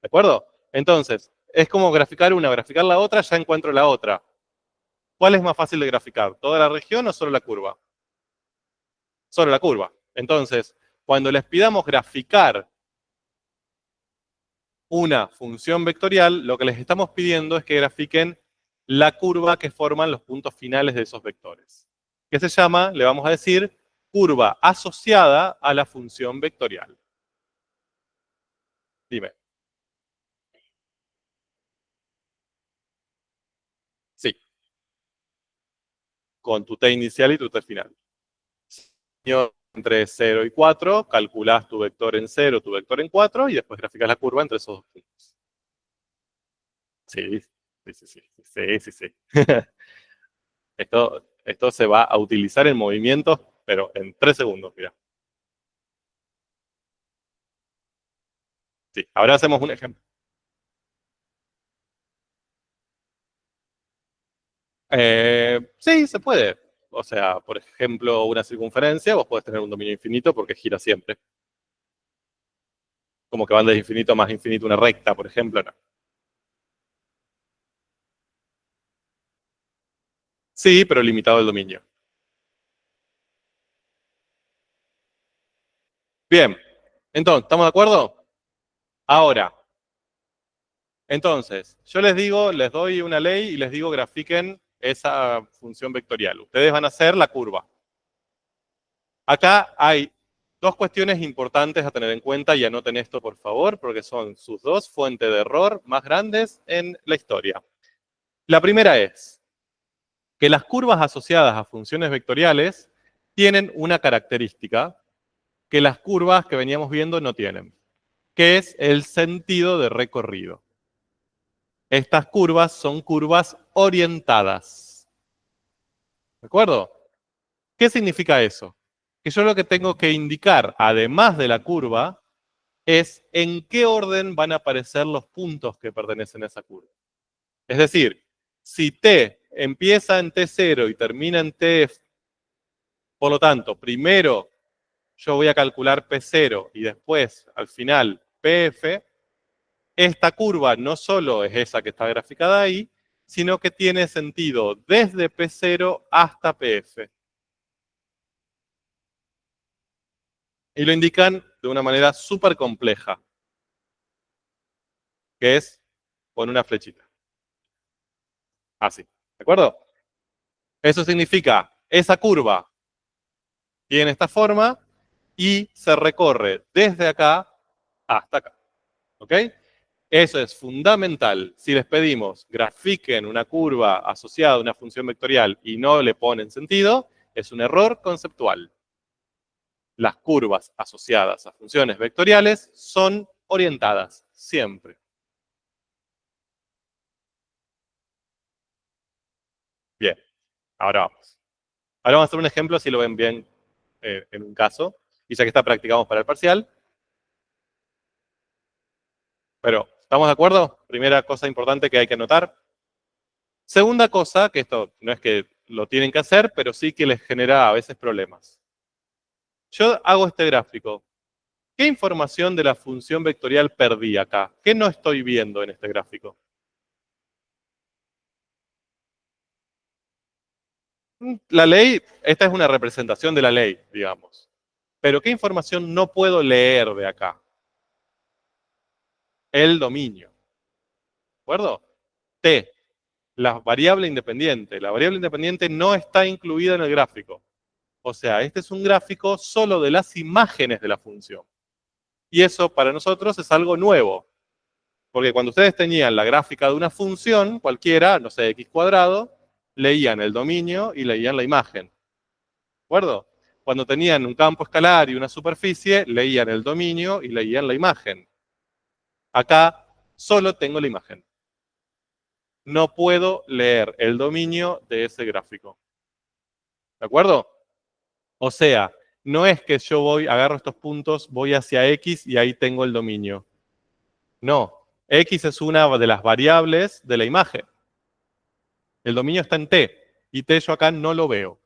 ¿De acuerdo? Entonces, es como graficar una, graficar la otra, ya encuentro la otra. ¿Cuál es más fácil de graficar? ¿Toda la región o solo la curva? Solo la curva. Entonces, cuando les pidamos graficar una función vectorial, lo que les estamos pidiendo es que grafiquen la curva que forman los puntos finales de esos vectores. Que se llama, le vamos a decir, curva asociada a la función vectorial. Dime. con tu t inicial y tu t final. Entre 0 y 4, calculás tu vector en 0, tu vector en 4, y después graficás la curva entre esos dos puntos. Sí, sí. Esto se va a utilizar en movimientos, pero en 3 segundos, mira. Sí, ahora hacemos un ejemplo. Sí, se puede. O sea, por ejemplo, una circunferencia, vos podés tener un dominio infinito porque gira siempre. Como que van de infinito a más infinito una recta, por ejemplo, no. Sí, pero limitado el dominio. Bien, entonces, ¿estamos de acuerdo? Ahora, entonces, yo les digo, les doy una ley y les digo grafiquen esa función vectorial. Ustedes van a hacer la curva. Acá hay dos cuestiones importantes a tener en cuenta y anoten esto por favor, porque son sus dos fuentes de error más grandes en la historia. La primera es que las curvas asociadas a funciones vectoriales tienen una característica que las curvas que veníamos viendo no tienen, que es el sentido de recorrido. Estas curvas son curvas orientadas. ¿De acuerdo? ¿Qué significa eso? Que yo lo que tengo que indicar, además de la curva, es en qué orden van a aparecer los puntos que pertenecen a esa curva. Es decir, si T empieza en T0 y termina en T, por lo tanto, primero yo voy a calcular P0 y después, al final, PF, esta curva no solo es esa que está graficada ahí, sino que tiene sentido desde P0 hasta PF. Y lo indican de una manera súper compleja, que es con una flechita. Así, ¿de acuerdo? Eso significa, esa curva tiene esta forma y se recorre desde acá hasta acá. ¿Ok? Eso es fundamental. Si les pedimos grafiquen una curva asociada a una función vectorial y no le ponen sentido, es un error conceptual. Las curvas asociadas a funciones vectoriales son orientadas, siempre. Bien, ahora vamos. Ahora vamos a hacer un ejemplo, si lo ven bien en un caso. Y ya que está, practicamos para el parcial. Pero, ¿estamos de acuerdo? Primera cosa importante que hay que notar. Segunda cosa, que esto no es que lo tienen que hacer, pero sí que les genera a veces problemas. Yo hago este gráfico. ¿Qué información de la función vectorial perdí acá? ¿Qué no estoy viendo en este gráfico? La ley, esta es una representación de la ley, digamos. Pero ¿qué información no puedo leer de acá? El dominio. ¿De acuerdo? T, la variable independiente. La variable independiente no está incluida en el gráfico. O sea, este es un gráfico solo de las imágenes de la función. Y eso para nosotros es algo nuevo. Porque cuando ustedes tenían la gráfica de una función cualquiera, no sé, x cuadrado, leían el dominio y leían la imagen. ¿De acuerdo? Cuando tenían un campo escalar y una superficie, leían el dominio y leían la imagen. Acá solo tengo la imagen. No puedo leer el dominio de ese gráfico. ¿De acuerdo? O sea, no es que yo agarro estos puntos, voy hacia X y ahí tengo el dominio. No, X es una de las variables de la imagen. El dominio está en T y T yo acá no lo veo.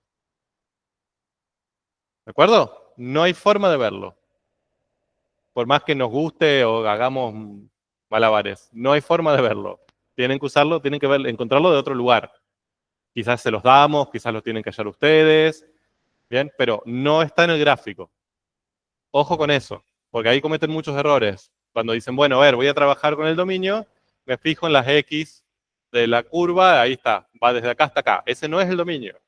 ¿De acuerdo? No hay forma de verlo. Por más que nos guste o hagamos malabares, no hay forma de verlo. Tienen que usarlo, tienen que encontrarlo de otro lugar. Quizás se los damos, quizás los tienen que hallar ustedes, ¿bien? Pero no está en el gráfico. Ojo con eso, porque ahí cometen muchos errores. Cuando dicen, bueno, a ver, voy a trabajar con el dominio, me fijo en las X de la curva, ahí está, va desde acá hasta acá. Ese no es el dominio. ¿De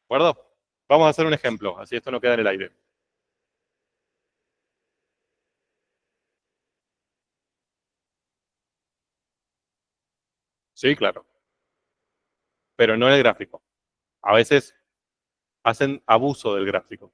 acuerdo? Vamos a hacer un ejemplo, así esto no queda en el aire. Sí, claro. pero no en el gráfico. A veces hacen abuso del gráfico.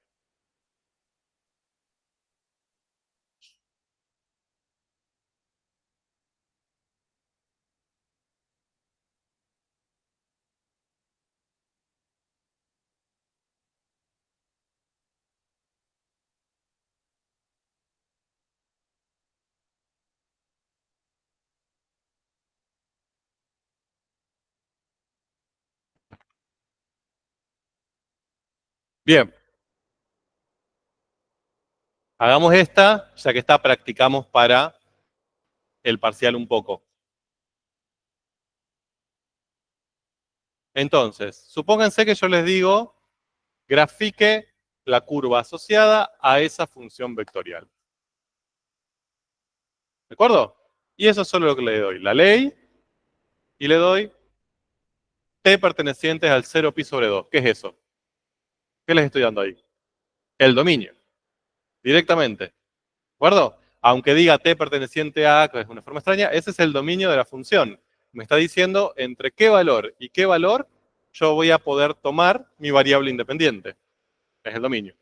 Bien, hagamos esta, ya que esta practicamos para el parcial un poco. Entonces, supónganse que yo les digo, grafique la curva asociada a esa función vectorial. ¿De acuerdo? Y eso es solo lo que le doy. La ley, y le doy t pertenecientes al 0π/2. ¿Qué es eso? ¿Qué les estoy dando ahí? El dominio, directamente. ¿De acuerdo? Aunque diga t perteneciente a, que es una forma extraña, ese es el dominio de la función. Me está diciendo entre qué valor y qué valor yo voy a poder tomar mi variable independiente. Es el dominio.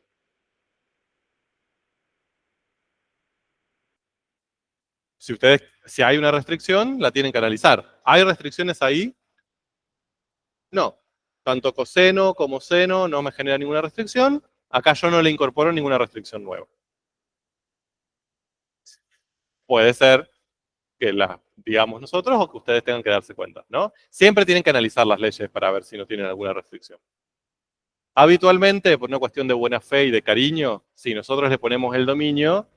Si hay una restricción, la tienen que analizar. ¿Hay restricciones ahí? No. Tanto coseno como seno no me genera ninguna restricción. Acá yo no le incorporo ninguna restricción nueva. Puede ser que la digamos nosotros o que ustedes tengan que darse cuenta, ¿no? Siempre tienen que analizar las leyes para ver si no tienen alguna restricción. Habitualmente, por una cuestión de buena fe y de cariño, si nosotros le ponemos el dominio,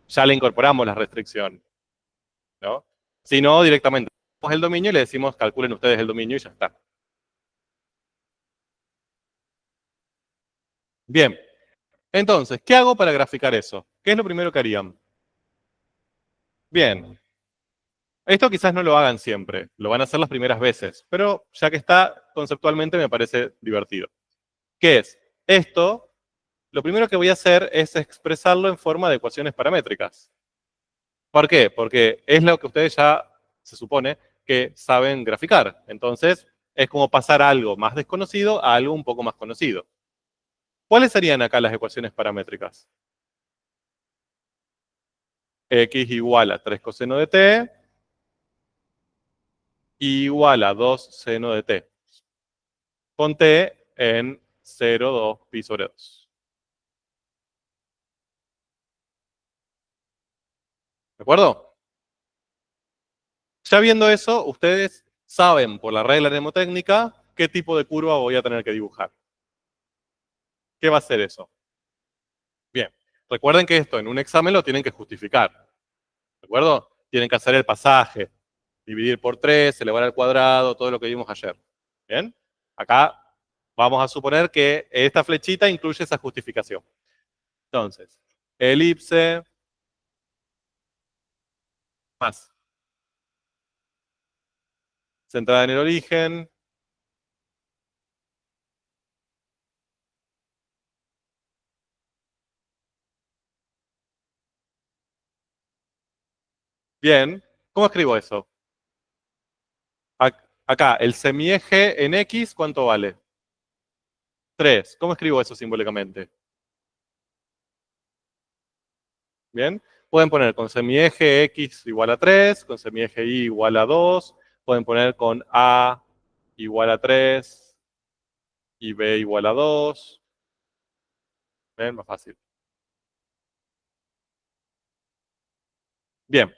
ya le incorporamos la restricción, ¿no? Si no, directamente le ponemos el dominio y le decimos, calculen ustedes el dominio y ya está. Bien, entonces, ¿qué hago para graficar eso? ¿Qué es lo primero que harían? Bien, esto quizás no lo hagan siempre, lo van a hacer las primeras veces, pero ya que está, conceptualmente me parece divertido. ¿Qué es? Esto, lo primero que voy a hacer es expresarlo en forma de ecuaciones paramétricas. ¿Por qué? Porque es lo que ustedes ya, se supone, que saben graficar. Entonces, es como pasar algo más desconocido a algo un poco más conocido. ¿Cuáles serían acá las ecuaciones paramétricas? X igual a 3 coseno de t igual a 2 seno de t. Con t en 0,2π/2. ¿De acuerdo? Ya viendo eso, ustedes saben por la regla mnemotécnica qué tipo de curva voy a tener que dibujar. ¿Qué va a ser eso? Bien, recuerden que esto en un examen lo tienen que justificar. ¿De acuerdo? Tienen que hacer el pasaje, dividir por 3, elevar al cuadrado, todo lo que vimos ayer. ¿Bien? Acá vamos a suponer que esta flechita incluye esa justificación. Entonces, elipse más centrada en el origen. Bien, ¿cómo escribo eso? Acá, el semieje en X, ¿cuánto vale? 3. ¿Cómo escribo eso simbólicamente? Bien, pueden poner con semieje X igual a 3, con semieje Y igual a 2, pueden poner con A igual a 3 y B igual a 2. ¿Ven? Más fácil. Bien,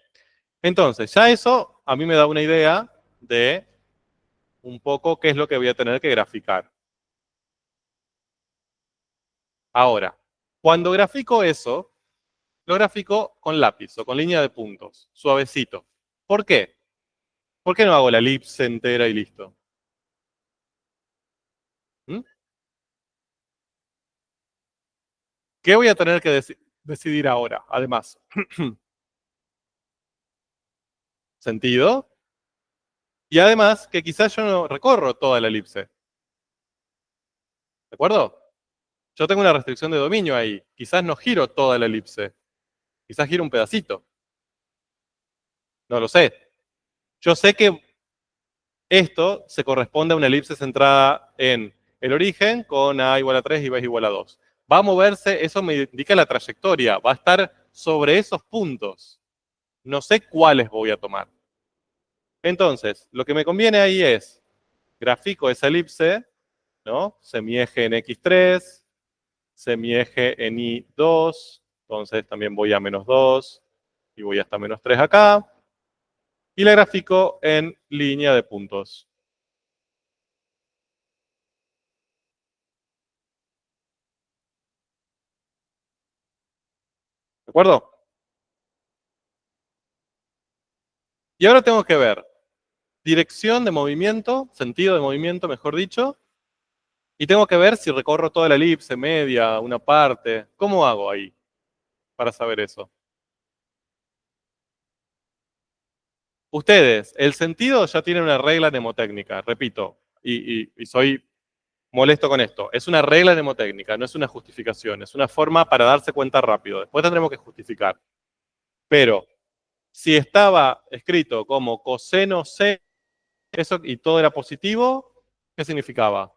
entonces ya eso a mí me da una idea de un poco qué es lo que voy a tener que graficar. Ahora, cuando grafico eso, lo grafico con lápiz o con línea de puntos, suavecito. ¿Por qué? ¿Por qué no hago la elipse entera y listo? ¿Mm? ¿Qué voy a tener que decidir ahora? Además, sentido. Y además, que quizás yo no recorro toda la elipse. ¿De acuerdo? Yo tengo una restricción de dominio ahí. Quizás no giro toda la elipse. Quizás giro un pedacito. No lo sé. Yo sé que Esto se corresponde a una elipse centrada en el origen con A igual a 3 y B igual a 2. Va a moverse, eso me indica la trayectoria, va a estar sobre esos puntos. No sé cuáles voy a tomar. Entonces, lo que me conviene ahí es, grafico esa elipse, ¿no? Semieje en X3, semieje en Y2, entonces también voy a -2 y voy hasta -3 acá. Y la grafico en línea de puntos. ¿De acuerdo? Y ahora tengo que ver dirección de movimiento, sentido de movimiento, mejor dicho, y tengo que ver si recorro toda la elipse, media, una parte. ¿Cómo hago ahí para saber eso? Ustedes, el sentido ya tiene una regla mnemotécnica, repito, y soy molesto con esto. Es una regla mnemotécnica, no es una justificación, es una forma para darse cuenta rápido. Después tendremos que justificar. Pero si estaba escrito como coseno C, eso y todo era positivo, ¿qué significaba?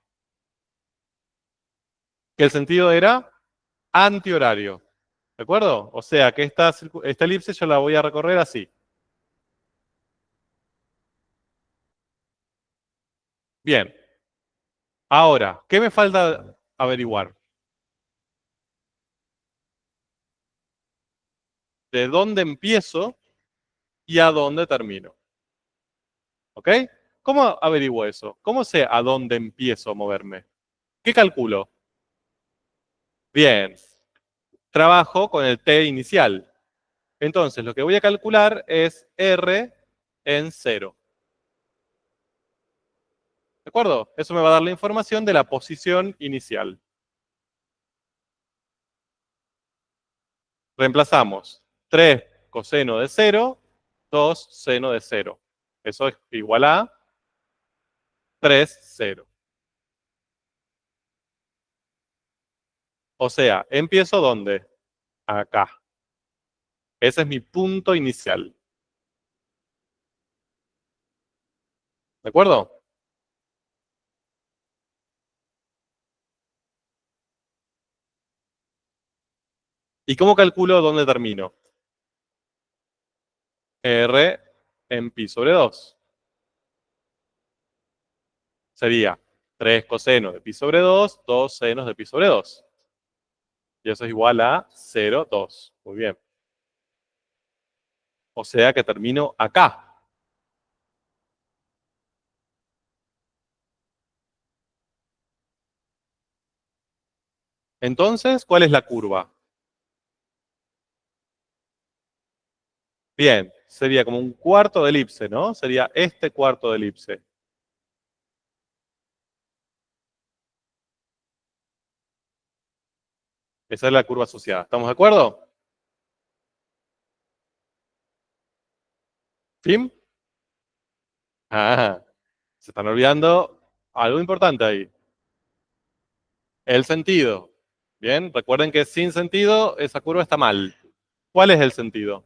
Que el sentido era antihorario. ¿De acuerdo? O sea que esta elipse yo la voy a recorrer así. Bien. Ahora, ¿qué me falta averiguar? ¿De dónde empiezo y a dónde termino? ¿Ok? ¿Cómo averiguo eso? ¿Cómo sé a dónde empiezo a moverme? ¿Qué calculo? Bien. Trabajo con el t inicial. Entonces, lo que voy a calcular es r en 0. ¿De acuerdo? Eso me va a dar la información de la posición inicial. Reemplazamos 3 coseno de 0, 2 seno de 0. Eso es igual a 3, 0. O sea, ¿empiezo dónde? Acá. Ese es mi punto inicial. ¿De acuerdo? ¿Y cómo calculo dónde termino? R en pi sobre 2. Sería 3 cosenos de pi sobre 2, 2 senos de pi sobre 2. Y eso es igual a 0, 2. Muy bien. O sea que termino acá. Entonces, ¿cuál es la curva? Bien, sería como un cuarto de elipse, ¿no? Sería este cuarto de elipse. Esa es la curva asociada. ¿Estamos de acuerdo? ¿Fin? Ah, se están olvidando algo importante ahí. El sentido. Bien, recuerden que sin sentido esa curva está mal. ¿Cuál es el sentido?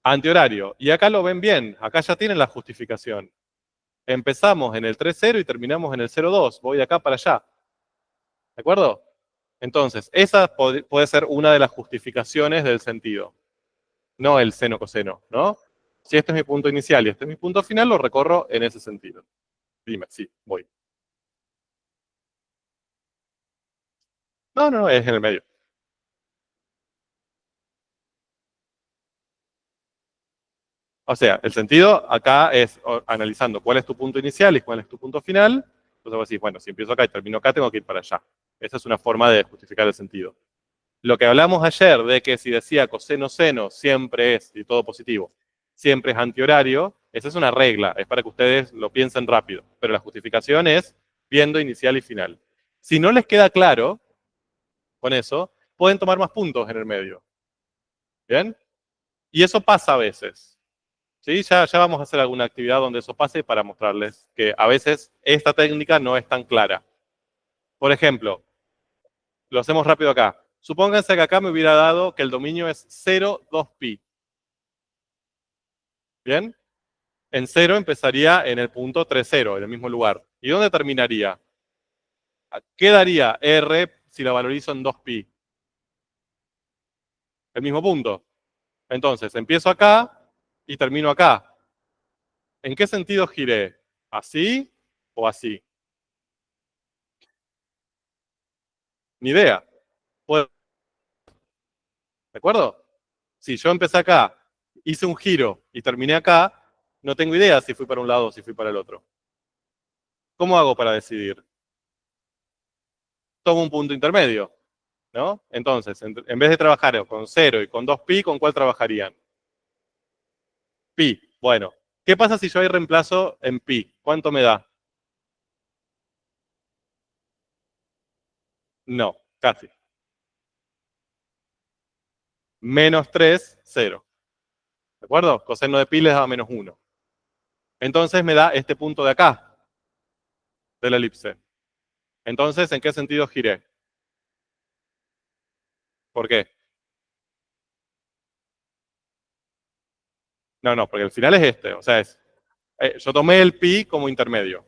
Antihorario. Y acá lo ven bien, acá ya tienen la justificación. Empezamos en el 3,0 y terminamos en el 0,2. Voy de acá para allá. ¿De acuerdo? Entonces, esa puede ser una de las justificaciones del sentido. No el seno coseno, ¿no? Si este es mi punto inicial y este es mi punto final, lo recorro en ese sentido. Dime, sí, voy. No, no, es en el medio. O sea, el sentido acá es analizando cuál es tu punto inicial y cuál es tu punto final. Entonces vos decís, bueno, si empiezo acá y termino acá, tengo que ir para allá. Esa es una forma de justificar el sentido. Lo que hablamos ayer de que si decía coseno seno siempre es, y todo positivo, siempre es antihorario, esa es una regla, es para que ustedes lo piensen rápido. Pero la justificación es viendo inicial y final. Si no les queda claro con eso, pueden tomar más puntos en el medio. ¿Bien? Y eso pasa a veces. ¿Sí? Ya vamos a hacer alguna actividad donde eso pase para mostrarles que a veces esta técnica no es tan clara. Por ejemplo, lo hacemos rápido acá. Supónganse que acá me hubiera dado que el dominio es 0, 2 pi. ¿Bien? En 0 empezaría en el punto 3, 0, en el mismo lugar. ¿Y dónde terminaría? ¿Qué daría R si la valorizo en 2pi? El mismo punto. Entonces, empiezo acá y termino acá. ¿En qué sentido giré? ¿Así o así? Ni idea. ¿De acuerdo? Si yo empecé acá, hice un giro y terminé acá, no tengo idea si fui para un lado o si fui para el otro. ¿Cómo hago para decidir? Tomo un punto intermedio, ¿no? Entonces, en vez de trabajar con 0 y con 2pi, ¿con cuál trabajarían? Pi. Bueno, ¿qué pasa si yo ahí reemplazo en pi? ¿Cuánto me da? No, casi. Menos 3, 0. ¿De acuerdo? Coseno de pi les da menos 1. Entonces me da este punto de acá, de la elipse. Entonces, ¿en qué sentido giré? ¿Por qué? No, porque el final es este. O sea, yo tomé el pi como intermedio.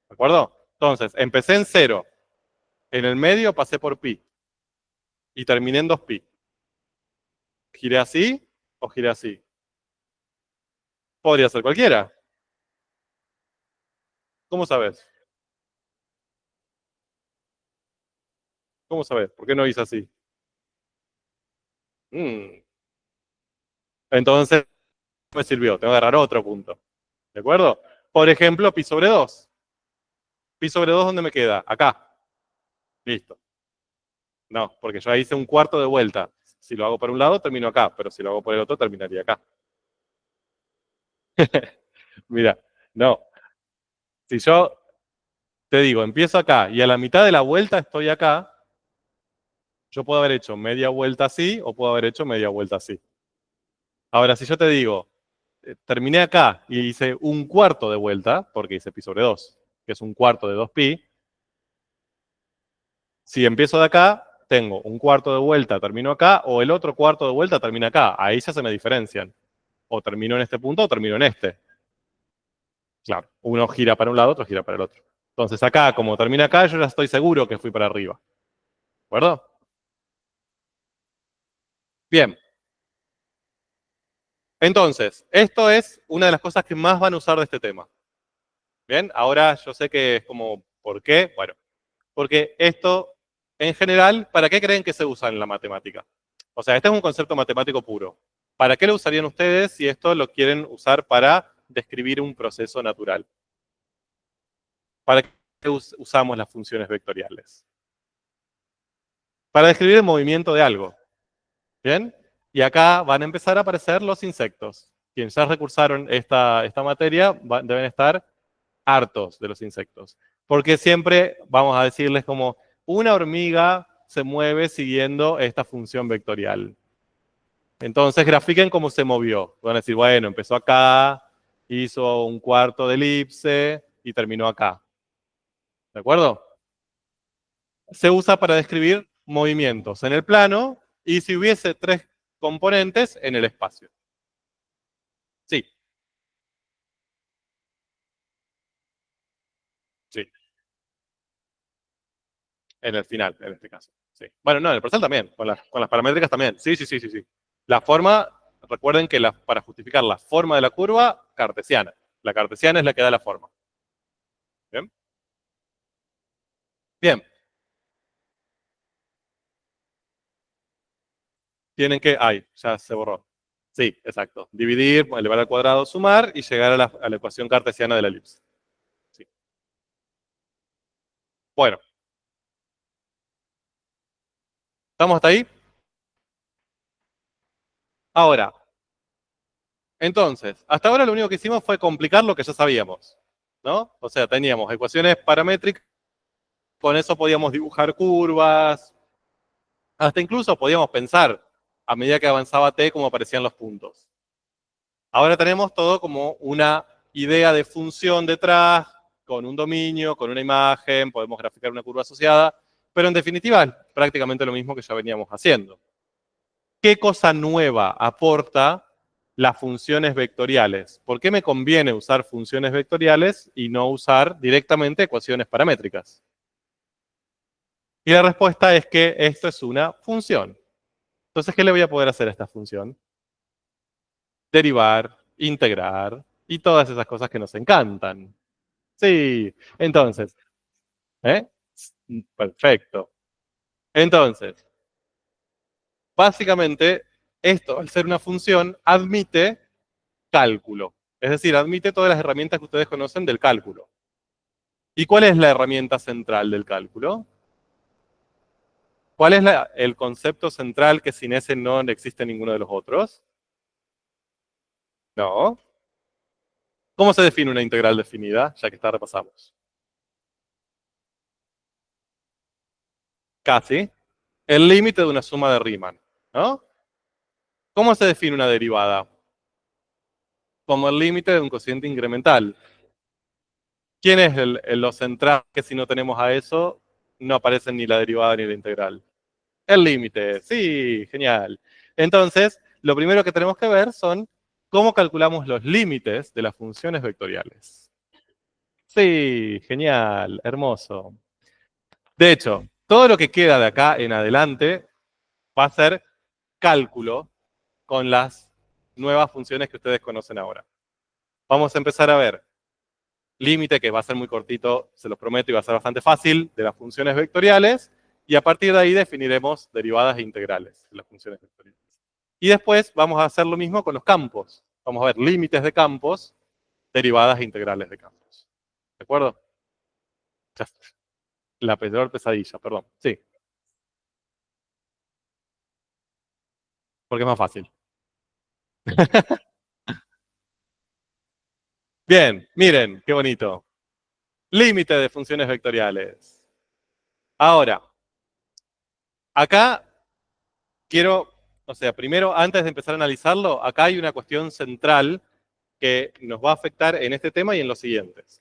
¿De acuerdo? Entonces, empecé en 0. En el medio pasé por pi. Y terminé en 2pi. ¿Giré así o giré así? Podría ser cualquiera. ¿Cómo sabes? ¿Cómo sabes? ¿Por qué no hice así? Entonces, me sirvió. Tengo que agarrar otro punto. ¿De acuerdo? Por ejemplo, pi sobre 2. Pi sobre 2, ¿dónde me queda? Acá. Listo. No, porque yo ahí hice un cuarto de vuelta. Si lo hago por un lado, termino acá. Pero si lo hago por el otro, terminaría acá. Mira, no. Si yo te digo, empiezo acá y a la mitad de la vuelta estoy acá, yo puedo haber hecho media vuelta así o puedo haber hecho media vuelta así. Ahora, si yo te digo, terminé acá y hice un cuarto de vuelta, porque hice pi sobre 2, que es un cuarto de 2pi, si empiezo de acá, tengo un cuarto de vuelta, termino acá, o el otro cuarto de vuelta termina acá. Ahí ya se me diferencian. O termino en este punto o termino en este. Claro, uno gira para un lado, otro gira para el otro. Entonces acá, como termina acá, yo ya estoy seguro que fui para arriba. ¿De acuerdo? Bien. Entonces, esto es una de las cosas que más van a usar de este tema. Bien, ahora yo sé que es como, ¿por qué? Bueno, porque esto, en general, ¿para qué creen que se usa en la matemática? O sea, este es un concepto matemático puro. ¿Para qué lo usarían ustedes si esto lo quieren usar para describir un proceso natural? ¿Para qué usamos las funciones vectoriales? Para describir el movimiento de algo. ¿Bien? Y acá van a empezar a aparecer los insectos. Quienes ya recursaron esta materia deben estar hartos de los insectos. Porque siempre vamos a decirles como una hormiga se mueve siguiendo esta función vectorial. Entonces grafiquen cómo se movió. Van a decir, bueno, empezó acá, hizo un cuarto de elipse y terminó acá. ¿De acuerdo? Se usa para describir movimientos en el plano y si hubiese 3 componentes en el espacio. Sí, sí. En el final, en este caso. Sí. Bueno, no, en el parcial también, con las paramétricas también. Sí, sí, sí, sí, sí. La forma, recuerden que para justificar la forma de la curva, cartesiana. La cartesiana es la que da la forma. ¿Bien? Bien. Tienen que, ay, ya se borró. Sí, exacto. Dividir, elevar al cuadrado, sumar y llegar a la ecuación cartesiana de la elipse. Sí. Bueno, ¿estamos hasta ahí? Ahora, entonces, hasta ahora lo único que hicimos fue complicar lo que ya sabíamos, ¿no? O sea, teníamos ecuaciones paramétricas, con eso podíamos dibujar curvas, hasta incluso podíamos pensar, a medida que avanzaba t, cómo aparecían los puntos. Ahora tenemos todo como una idea de función detrás, con un dominio, con una imagen, podemos graficar una curva asociada, pero en definitiva es prácticamente lo mismo que ya veníamos haciendo. ¿Qué cosa nueva aporta las funciones vectoriales. ¿Por qué me conviene usar funciones vectoriales y no usar directamente ecuaciones paramétricas? Y la respuesta es que esto es una función. Entonces, ¿qué le voy a poder hacer a esta función? Derivar, integrar y todas esas cosas que nos encantan. Sí, entonces, ¿eh? Perfecto. Entonces, básicamente, esto, al ser una función, admite cálculo. Es decir, admite todas las herramientas que ustedes conocen del cálculo. ¿Y cuál es la herramienta central del cálculo? ¿Cuál es el concepto central que sin ese no existe ninguno de los otros? No. ¿Cómo se define una integral definida? Ya que está repasamos. Casi. El límite de una suma de Riemann, ¿no? ¿Cómo se define una derivada? Como el límite de un cociente incremental. ¿Quién es lo central que si no tenemos a eso, no aparece ni la derivada ni la integral? El límite, sí, genial. Entonces, lo primero que tenemos que ver son cómo calculamos los límites de las funciones vectoriales. Sí, genial, hermoso. De hecho, todo lo que queda de acá en adelante va a ser cálculo con las nuevas funciones que ustedes conocen ahora. Vamos a empezar a ver límite, que va a ser muy cortito, se los prometo, y va a ser bastante fácil, de las funciones vectoriales, y a partir de ahí definiremos derivadas e integrales de las funciones vectoriales. Y después vamos a hacer lo mismo con los campos. Vamos a ver límites de campos, derivadas e integrales de campos. ¿De acuerdo? La peor pesadilla, perdón. Sí, porque es más fácil. Bien, miren, qué bonito. Límite de funciones vectoriales. Ahora, acá quiero, o sea, primero, antes de empezar a analizarlo, acá hay una cuestión central que nos va a afectar en este tema y en los siguientes.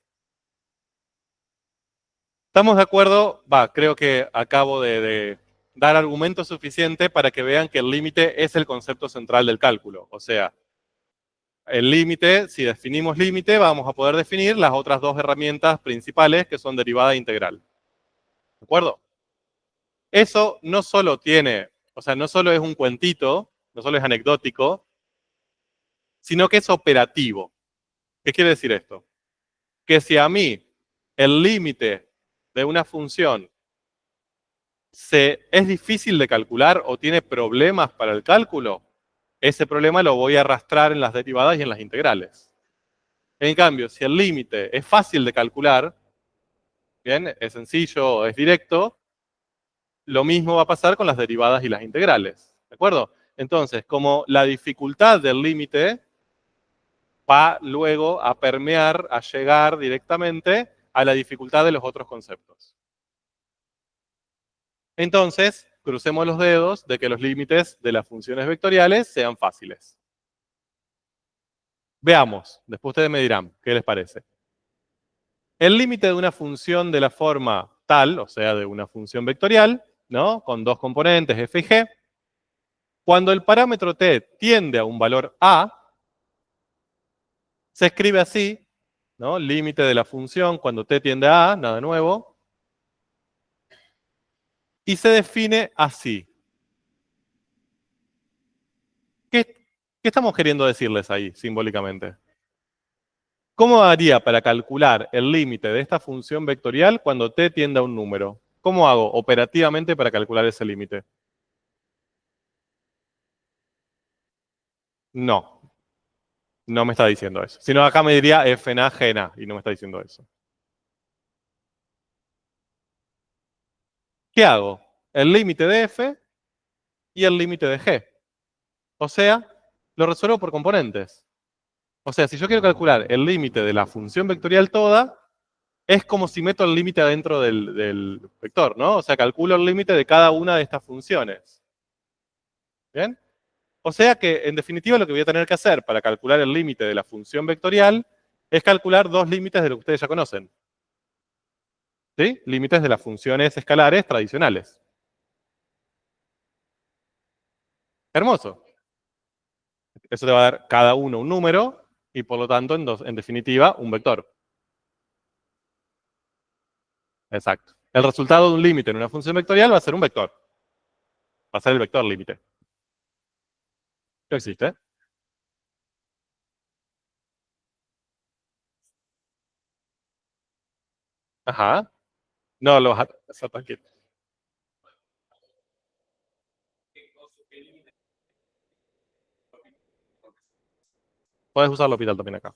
¿Estamos de acuerdo? Creo que acabo de dar argumento suficiente para que vean que el límite es el concepto central del cálculo. O sea, el límite, si definimos límite, vamos a poder definir las otras dos herramientas principales que son derivada e integral. ¿De acuerdo? Eso no solo tiene, o sea, no solo es un cuentito, no solo es anecdótico, sino que es operativo. ¿Qué quiere decir esto? Que si a mí el límite de una función es difícil de calcular o tiene problemas para el cálculo, ese problema lo voy a arrastrar en las derivadas y en las integrales. En cambio, si el límite es fácil de calcular, bien, es sencillo, es directo, lo mismo va a pasar con las derivadas y las integrales. ¿De acuerdo? Entonces, como la dificultad del límite va luego a permear, a llegar directamente a la dificultad de los otros conceptos. Entonces, crucemos los dedos de que los límites de las funciones vectoriales sean fáciles. Veamos, después ustedes me dirán, ¿qué les parece? El límite de una función de la forma tal, o sea, de una función vectorial, ¿no? Con dos componentes, f y g, cuando el parámetro t tiende a un valor a, se escribe así, ¿no? Límite de la función cuando t tiende a, nada nuevo, y se define así. ¿Qué estamos queriendo decirles ahí, simbólicamente? ¿Cómo haría para calcular el límite de esta función vectorial cuando t tiende a un número? ¿Cómo hago operativamente para calcular ese límite? No, no me está diciendo eso. Si no, acá me diría f en a, g en a, y no me está diciendo eso. ¿Qué hago? El límite de f y el límite de g. O sea, lo resuelvo por componentes. O sea, si yo quiero calcular el límite de la función vectorial toda, es como si meto el límite adentro del vector, ¿no? O sea, calculo el límite de cada una de estas funciones. ¿Bien? O sea que, en definitiva, lo que voy a tener que hacer para calcular el límite de la función vectorial es calcular dos límites de lo que ustedes ya conocen. ¿Sí? Límites de las funciones escalares tradicionales. Hermoso. Eso te va a dar cada uno un número y por lo tanto, en definitiva, un vector. Exacto. El resultado de un límite en una función vectorial va a ser un vector. Va a ser el vector límite. ¿No existe? Ajá. No lo vas a hacer tranquilo. Puedes usar L'Hopital también acá.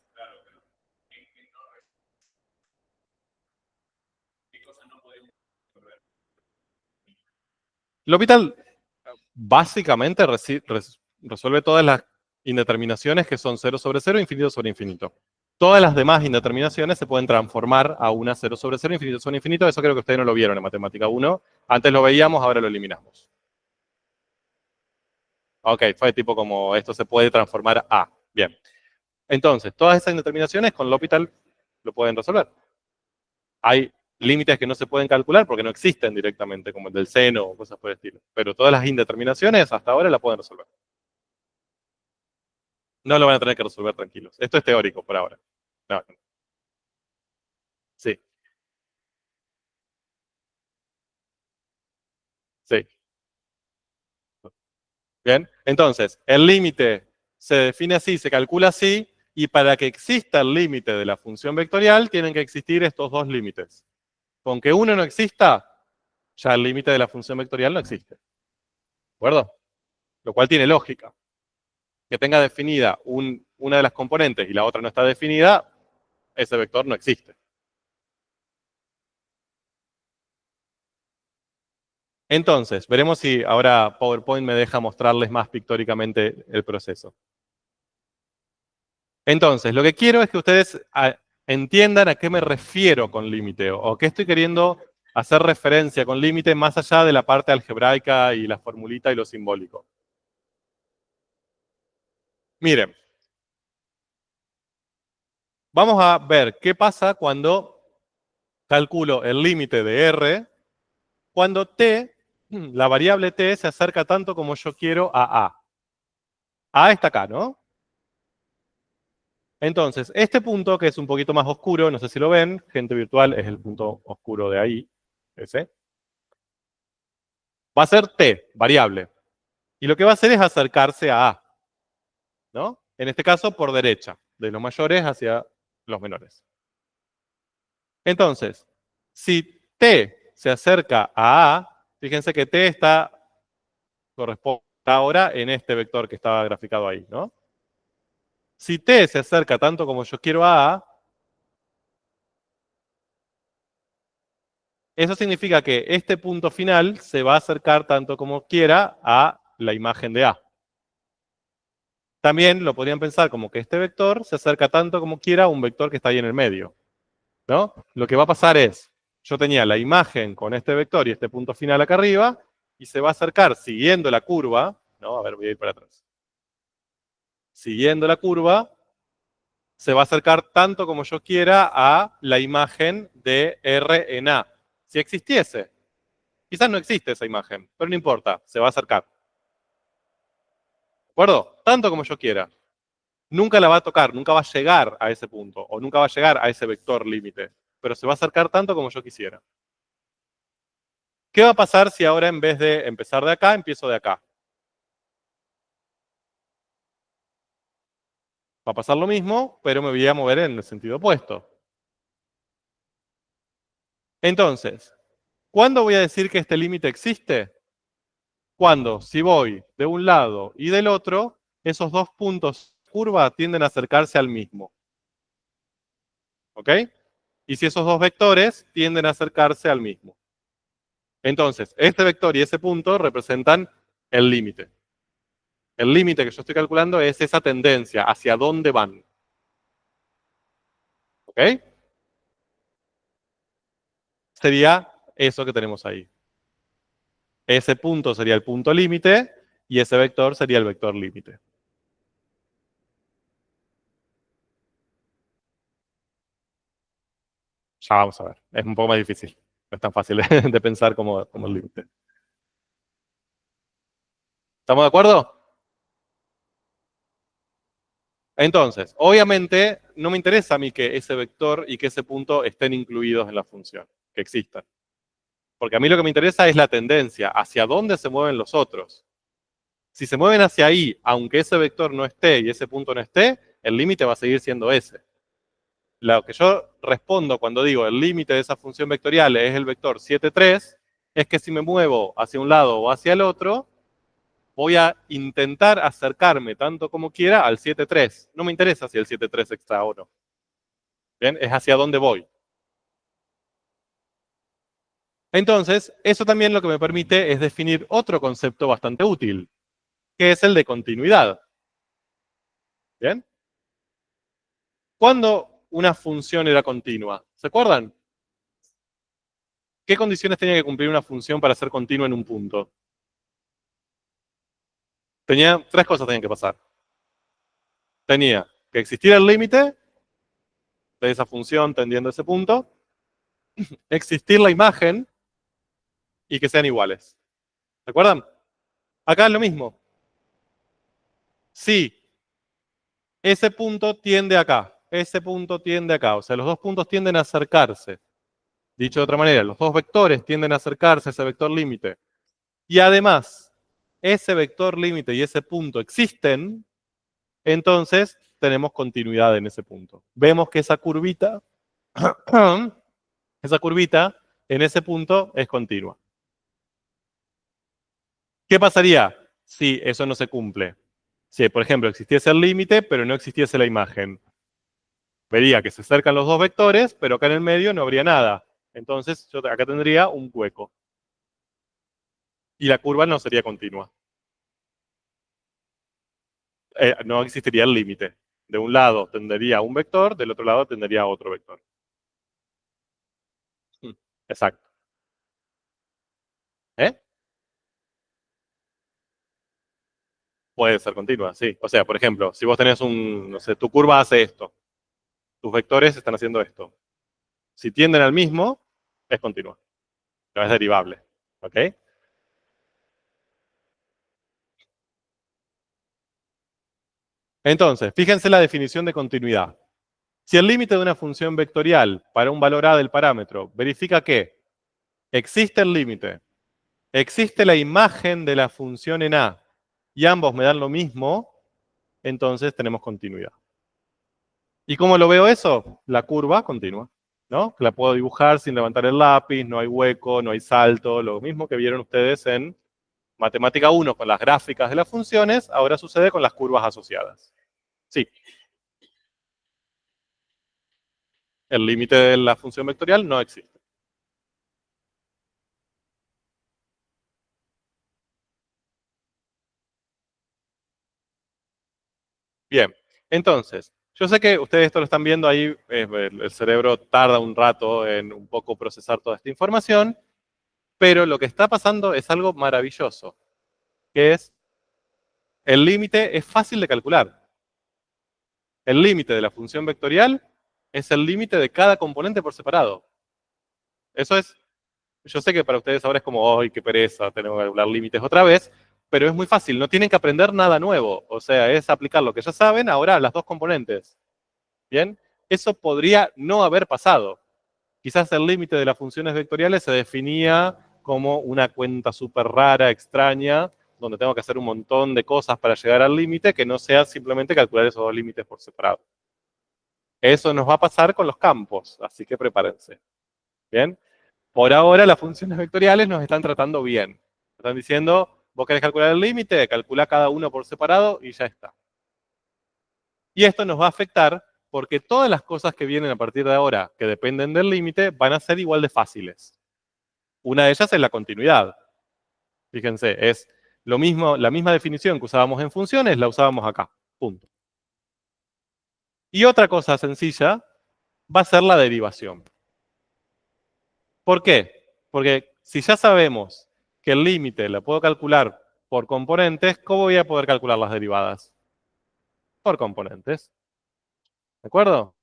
L'Hopital básicamente resuelve todas las indeterminaciones que son 0 sobre 0, infinito sobre infinito. Todas las demás indeterminaciones se pueden transformar a una 0 sobre 0, infinito sobre infinito. Eso creo que ustedes no lo vieron en Matemática 1. Antes lo veíamos, ahora lo eliminamos. Ok, fue tipo como esto se puede transformar a. Bien. Entonces, todas esas indeterminaciones con L'Hopital lo pueden resolver. Hay límites que no se pueden calcular porque no existen directamente, como el del seno o cosas por el estilo. Pero todas las indeterminaciones hasta ahora las pueden resolver. No lo van a tener que resolver tranquilos. Esto es teórico por ahora. No. Sí, sí. Bien. Entonces, el límite se define así, se calcula así, y para que exista el límite de la función vectorial, tienen que existir estos dos límites. Con que uno no exista, ya el límite de la función vectorial no existe. ¿De acuerdo? Lo cual tiene lógica. Que tenga definida una de las componentes y la otra no está definida, ese vector no existe. Entonces, veremos si ahora PowerPoint me deja mostrarles más pictóricamente el proceso. Entonces, lo que quiero es que ustedes entiendan a qué me refiero con límite o qué estoy queriendo hacer referencia con límite más allá de la parte algebraica y la formulita y lo simbólico. Miren, vamos a ver qué pasa cuando calculo el límite de R cuando t, la variable t, se acerca tanto como yo quiero a a. A está acá, ¿no? Entonces, este punto, que es un poquito más oscuro, no sé si lo ven, gente virtual es el punto oscuro de ahí, ese, va a ser t, variable. Y lo que va a hacer es acercarse a a, ¿no? En este caso, por derecha, de los mayores hacia los menores. Entonces, si t se acerca a a, fíjense que t corresponde ahora en este vector que estaba graficado ahí, ¿no? Si t se acerca tanto como yo quiero a A, eso significa que este punto final se va a acercar tanto como quiera a la imagen de A. También lo podrían pensar como que este vector se acerca tanto como quiera a un vector que está ahí en el medio, ¿no? Lo que va a pasar es, yo tenía la imagen con este vector y este punto final acá arriba, y se va a acercar siguiendo la curva, ¿no? A ver, voy a ir para atrás. Siguiendo la curva, se va a acercar tanto como yo quiera a la imagen de R en A. Si existiese, quizás no existe esa imagen, pero no importa, se va a acercar. ¿De acuerdo? Tanto como yo quiera. Nunca la va a tocar, nunca va a llegar a ese punto, o nunca va a llegar a ese vector límite, pero se va a acercar tanto como yo quisiera. ¿Qué va a pasar si ahora en vez de empezar de acá, empiezo de acá? Va a pasar lo mismo, pero me voy a mover en el sentido opuesto. Entonces, ¿cuándo voy a decir que este límite existe? Cuando, si voy de un lado y del otro, esos dos puntos de curva tienden a acercarse al mismo. ¿Ok? Y si esos dos vectores tienden a acercarse al mismo. Entonces, este vector y ese punto representan el límite. El límite que yo estoy calculando es esa tendencia, hacia dónde van. ¿Ok? Sería eso que tenemos ahí. Ese punto sería el punto límite y ese vector sería el vector límite. Ya vamos a ver. Es un poco más difícil. No es tan fácil de pensar como el límite. ¿Estamos de acuerdo? Entonces, obviamente, no me interesa a mí que ese vector y que ese punto estén incluidos en la función, que existan. Porque a mí lo que me interesa es la tendencia, hacia dónde se mueven los otros. Si se mueven hacia ahí, aunque ese vector no esté y ese punto no esté, el límite va a seguir siendo ese. Lo que yo respondo cuando digo el límite de esa función vectorial es el vector 7, 3, es que si me muevo hacia un lado o hacia el otro, voy a intentar acercarme tanto como quiera al 7, 3. No me interesa si el 7, 3 está o no. ¿Bien? Es hacia dónde voy. Entonces, eso también lo que me permite es definir otro concepto bastante útil, que es el de continuidad. ¿Bien? ¿Cuándo una función era continua? ¿Se acuerdan? ¿Qué condiciones tenía que cumplir una función para ser continua en un punto? Tres cosas tenían que pasar. Tenía que existir el límite de esa función tendiendo a ese punto, existir la imagen y que sean iguales. ¿Se acuerdan? Acá es lo mismo. Si ese punto tiende acá, ese punto tiende acá, o sea, los dos puntos tienden a acercarse. Dicho de otra manera, los dos vectores tienden a acercarse a ese vector límite. Y además, ese vector límite y ese punto existen, entonces tenemos continuidad en ese punto. Vemos que esa curvita en ese punto es continua. ¿Qué pasaría si eso no se cumple? Si, por ejemplo, existiese el límite, pero no existiese la imagen. Vería que se acercan los dos vectores, pero acá en el medio no habría nada. Entonces, yo acá tendría un hueco. Y la curva no sería continua. No existiría el límite. De un lado tendería a un vector, del otro lado tendería a otro vector. Exacto. ¿Eh? Puede ser continua, sí. O sea, por ejemplo, si vos tenés no sé, tu curva hace esto. Tus vectores están haciendo esto. Si tienden al mismo, es continua. No es derivable. ¿Ok? Entonces, fíjense la definición de continuidad. Si el límite de una función vectorial para un valor a del parámetro verifica que existe el límite, existe la imagen de la función en a, y ambos me dan lo mismo, entonces tenemos continuidad. ¿Y cómo lo veo eso? La curva continua, ¿no? La puedo dibujar sin levantar el lápiz, no hay hueco, no hay salto, lo mismo que vieron ustedes en Matemática 1 con las gráficas de las funciones, ahora sucede con las curvas asociadas. Sí. El límite de la función vectorial no existe. Bien, entonces, yo sé que ustedes esto lo están viendo ahí, el cerebro tarda un rato en un poco procesar toda esta información, pero lo que está pasando es algo maravilloso, que es el límite es fácil de calcular. El límite de la función vectorial es el límite de cada componente por separado. Eso es, yo sé que para ustedes ahora es como, ¡ay, qué pereza! Tenemos que calcular límites otra vez, pero es muy fácil, no tienen que aprender nada nuevo. O sea, es aplicar lo que ya saben ahora a las dos componentes. ¿Bien? Eso podría no haber pasado. Quizás el límite de las funciones vectoriales se definía como una cuenta súper rara, extraña, donde tengo que hacer un montón de cosas para llegar al límite, que no sea simplemente calcular esos dos límites por separado. Eso nos va a pasar con los campos, así que prepárense. ¿Bien? Por ahora las funciones vectoriales nos están tratando bien. Están diciendo, vos querés calcular el límite, calcula cada uno por separado y ya está. Y esto nos va a afectar porque todas las cosas que vienen a partir de ahora que dependen del límite van a ser igual de fáciles. Una de ellas es la continuidad. Fíjense, es lo mismo, la misma definición que usábamos en funciones, la usábamos acá. Punto. Y otra cosa sencilla va a ser la derivación. ¿Por qué? Porque si ya sabemos que el límite lo puedo calcular por componentes, ¿cómo voy a poder calcular las derivadas? Por componentes. ¿De acuerdo?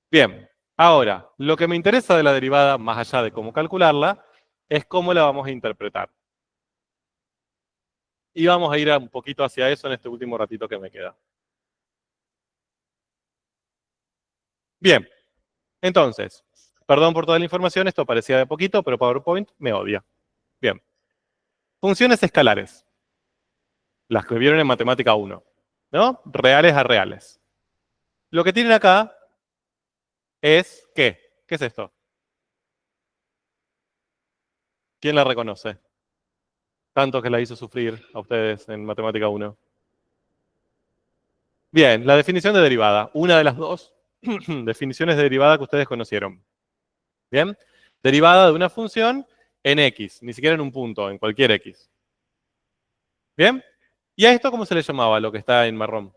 Bien, ahora, lo que me interesa de la derivada, más allá de cómo calcularla, es cómo la vamos a interpretar. Y vamos a ir un poquito hacia eso en este último ratito que me queda. Bien, entonces, perdón por toda la información, esto parecía de poquito, pero PowerPoint me odia. Bien. Funciones escalares. Las que vieron en Matemática 1. ¿No? Reales a reales. Lo que tienen acá es, ¿qué? ¿Qué es esto? ¿Quién la reconoce? Tanto que la hizo sufrir a ustedes en Matemática 1. Bien, la definición de derivada. Una de las dos definiciones de derivada que ustedes conocieron. Bien. Derivada de una función en x, ni siquiera en un punto, en cualquier x. ¿Bien? ¿Y a esto cómo se le llamaba lo que está en marrón?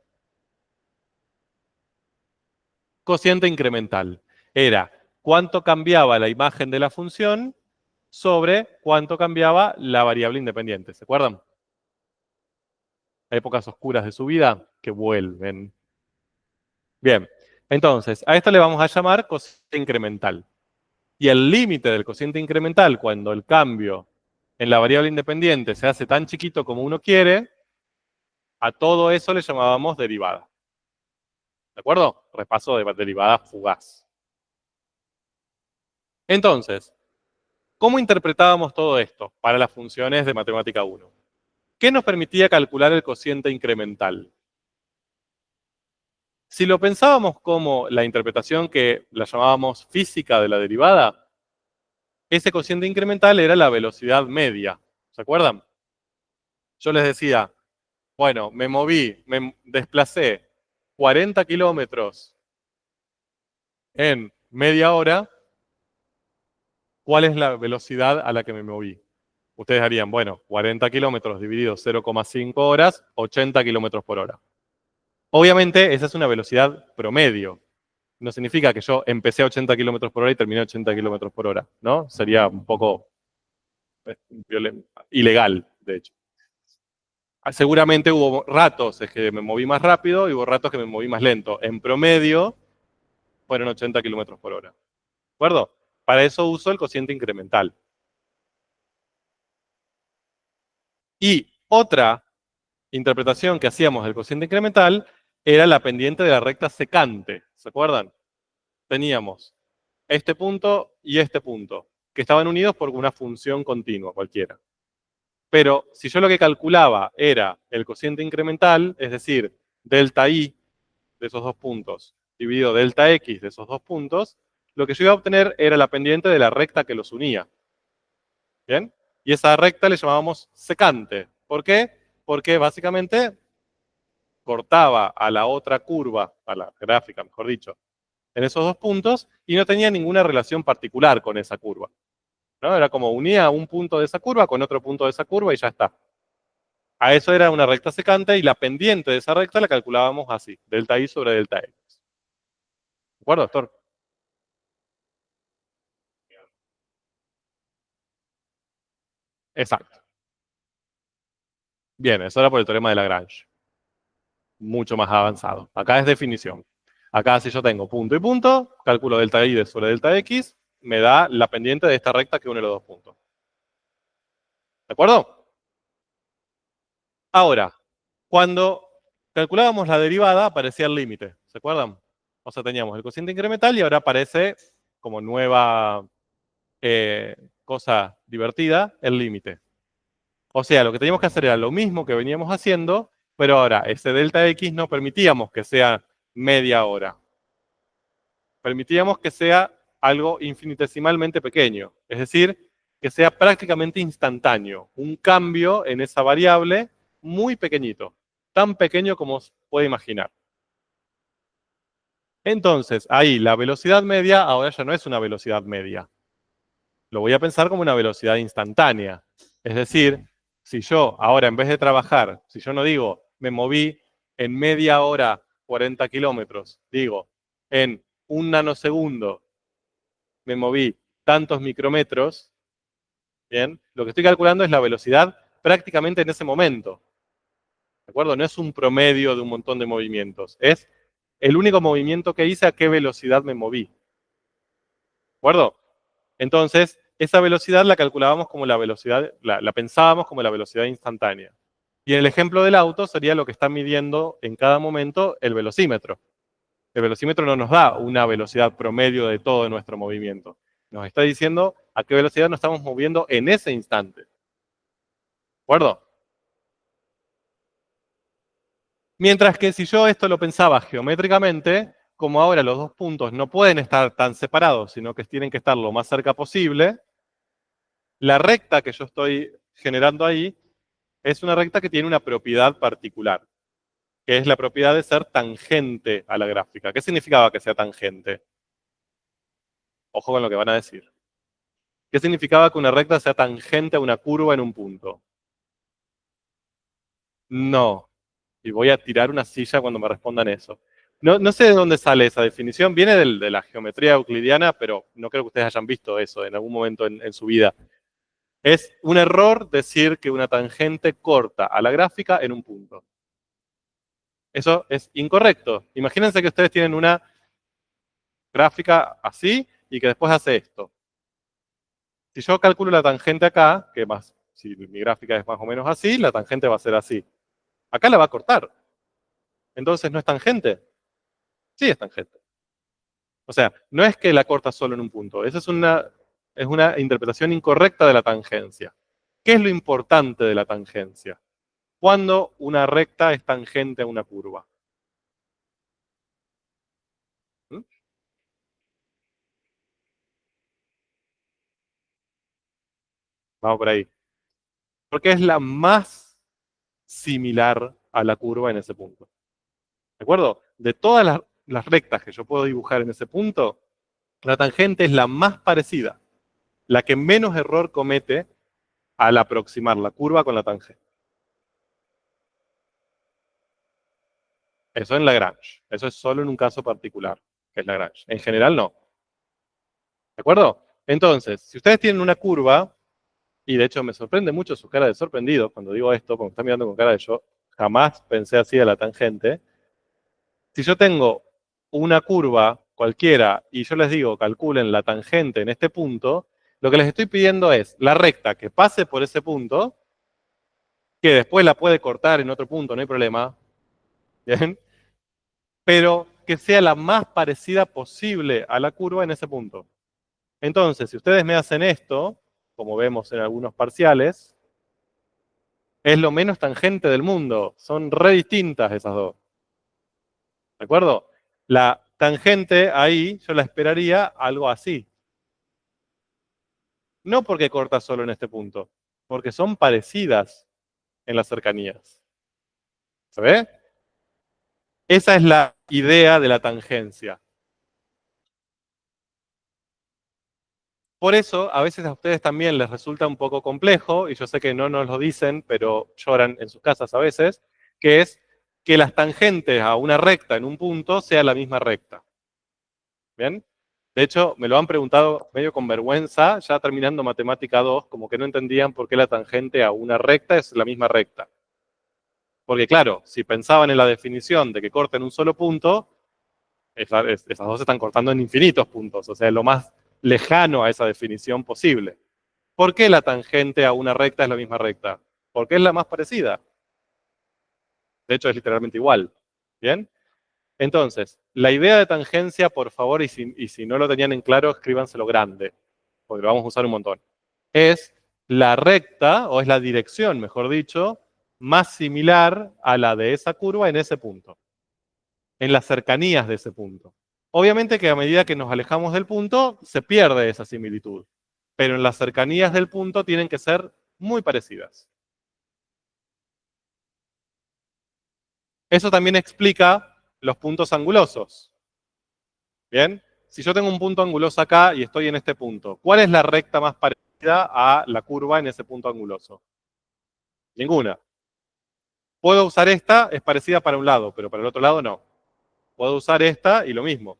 Cociente incremental. Era cuánto cambiaba la imagen de la función sobre cuánto cambiaba la variable independiente. ¿Se acuerdan? Épocas oscuras de su vida que vuelven. Bien, entonces, a esto le vamos a llamar cociente incremental. Y el límite del cociente incremental, cuando el cambio en la variable independiente se hace tan chiquito como uno quiere, a todo eso le llamábamos derivada. ¿De acuerdo? Repaso de derivada fugaz. Entonces, ¿cómo interpretábamos todo esto para las funciones de Matemática 1? ¿Qué nos permitía calcular el cociente incremental? Si lo pensábamos como la interpretación que la llamábamos física de la derivada, ese cociente incremental era la velocidad media. ¿Se acuerdan? Yo les decía, bueno, me desplacé 40 kilómetros en media hora. ¿Cuál es la velocidad a la que me moví? Ustedes harían, bueno, 40 kilómetros dividido 0,5 horas, 80 kilómetros por hora. Obviamente, esa es una velocidad promedio. No significa que yo empecé a 80 kilómetros por hora y terminé a 80 kilómetros por hora, ¿no? Sería un poco ilegal, de hecho. Seguramente hubo ratos en que me moví más rápido y hubo ratos que me moví más lento. En promedio, fueron 80 kilómetros por hora. ¿De acuerdo? Para eso uso el cociente incremental. Y otra interpretación que hacíamos del cociente incremental era la pendiente de la recta secante. ¿Se acuerdan? Teníamos este punto y este punto, que estaban unidos por una función continua cualquiera. Pero si yo lo que calculaba era el cociente incremental, es decir, delta i de esos dos puntos dividido delta x de esos dos puntos, lo que yo iba a obtener era la pendiente de la recta que los unía. ¿Bien? Y esa recta le llamábamos secante. ¿Por qué? Porque básicamente cortaba a la otra curva, a la gráfica, mejor dicho, en esos dos puntos y no tenía ninguna relación particular con esa curva. ¿No? Era como unía un punto de esa curva con otro punto de esa curva y ya está. A eso era una recta secante y la pendiente de esa recta la calculábamos así, delta i sobre delta x. ¿De acuerdo, doctor? Exacto. Bien, eso era por el teorema de Lagrange. Mucho más avanzado. Acá es definición. Acá si yo tengo punto y punto, calculo delta i sobre delta x, me da la pendiente de esta recta que une los dos puntos. ¿De acuerdo? Ahora, cuando calculábamos la derivada, aparecía el límite. ¿Se acuerdan? O sea, teníamos el cociente incremental y ahora aparece como nueva cosa divertida, el límite. O sea, lo que teníamos que hacer era lo mismo que veníamos haciendo, pero ahora ese delta x no permitíamos que sea media hora. Permitíamos que sea algo infinitesimalmente pequeño. Es decir, que sea prácticamente instantáneo. Un cambio en esa variable muy pequeñito. Tan pequeño como se puede imaginar. Entonces, ahí la velocidad media ahora ya no es una velocidad media. Lo voy a pensar como una velocidad instantánea. Es decir, si yo ahora en vez de trabajar, si yo no digo me moví en media hora 40 kilómetros, digo en un nanosegundo me moví tantos micrometros, ¿bien? Lo que estoy calculando es la velocidad prácticamente en ese momento. ¿De acuerdo? No es un promedio de un montón de movimientos. Es el único movimiento que hice a qué velocidad me moví. ¿De acuerdo? Entonces, esa velocidad la calculábamos como la velocidad, la pensábamos como la velocidad instantánea. Y en el ejemplo del auto sería lo que está midiendo en cada momento el velocímetro. El velocímetro no nos da una velocidad promedio de todo nuestro movimiento. Nos está diciendo a qué velocidad nos estamos moviendo en ese instante. ¿De acuerdo? Mientras que si yo esto lo pensaba geométricamente, como ahora los dos puntos no pueden estar tan separados, sino que tienen que estar lo más cerca posible, la recta que yo estoy generando ahí es una recta que tiene una propiedad particular, que es la propiedad de ser tangente a la gráfica. ¿Qué significaba que sea tangente? Ojo con lo que van a decir. ¿Qué significaba que una recta sea tangente a una curva en un punto? No. Y voy a tirar una silla cuando me respondan eso. No sé de dónde sale esa definición. Viene de la geometría euclidiana, pero no creo que ustedes hayan visto eso en algún momento en su vida. Es un error decir que una tangente corta a la gráfica en un punto. Eso es incorrecto. Imagínense que ustedes tienen una gráfica así y que después hace esto. Si yo calculo la tangente acá, que más, si mi gráfica es más o menos así, la tangente va a ser así. Acá la va a cortar. Entonces, ¿no es tangente? Sí es tangente. O sea, no es que la corta solo en un punto. Esa es una interpretación incorrecta de la tangencia. ¿Qué es lo importante de la tangencia? Cuando una recta es tangente a una curva. ¿Mm? Vamos por ahí. Porque es la más similar a la curva en ese punto. ¿De acuerdo? De todas las rectas que yo puedo dibujar en ese punto, la tangente es la más parecida, la que menos error comete al aproximar la curva con la tangente. Eso en Lagrange. Eso es solo en un caso particular, que es Lagrange. En general no. ¿De acuerdo? Entonces, si ustedes tienen una curva, y de hecho me sorprende mucho su cara de sorprendido cuando digo esto, porque me están mirando con cara de yo jamás pensé así de la tangente. Si yo tengo una curva cualquiera y yo les digo calculen la tangente en este punto, lo que les estoy pidiendo es la recta que pase por ese punto, que después la puede cortar en otro punto, no hay problema, ¿bien? Pero que sea la más parecida posible a la curva en ese punto. Entonces, si ustedes me hacen esto, como vemos en algunos parciales, es lo menos tangente del mundo. Son re distintas esas dos. ¿De acuerdo? La tangente ahí yo la esperaría algo así. No porque corta solo en este punto, porque son parecidas en las cercanías. ¿Se ve? Esa es la idea de la tangencia. Por eso, a veces a ustedes también les resulta un poco complejo, y yo sé que no nos lo dicen, pero lloran en sus casas a veces, que es que las tangentes a una recta en un punto sea la misma recta. ¿Bien? De hecho, me lo han preguntado medio con vergüenza, ya terminando matemática 2, como que no entendían por qué la tangente a una recta es la misma recta. Porque claro, si pensaban en la definición de que corta en un solo punto, esas dos se están cortando en infinitos puntos, o sea, lo más lejano a esa definición posible. ¿Por qué la tangente a una recta es la misma recta? Porque es la más parecida. De hecho, es literalmente igual. ¿Bien? Entonces, la idea de tangencia, por favor, y si no lo tenían en claro, escríbanselo grande, porque lo vamos a usar un montón. Es la recta, o es la dirección, mejor dicho, más similar a la de esa curva en ese punto, en las cercanías de ese punto. Obviamente que a medida que nos alejamos del punto, se pierde esa similitud, pero en las cercanías del punto tienen que ser muy parecidas. Eso también explica los puntos angulosos. ¿Bien? Si yo tengo un punto anguloso acá y estoy en este punto, ¿cuál es la recta más parecida a la curva en ese punto anguloso? Ninguna. Puedo usar esta, es parecida para un lado, pero para el otro lado no. Puedo usar esta y lo mismo.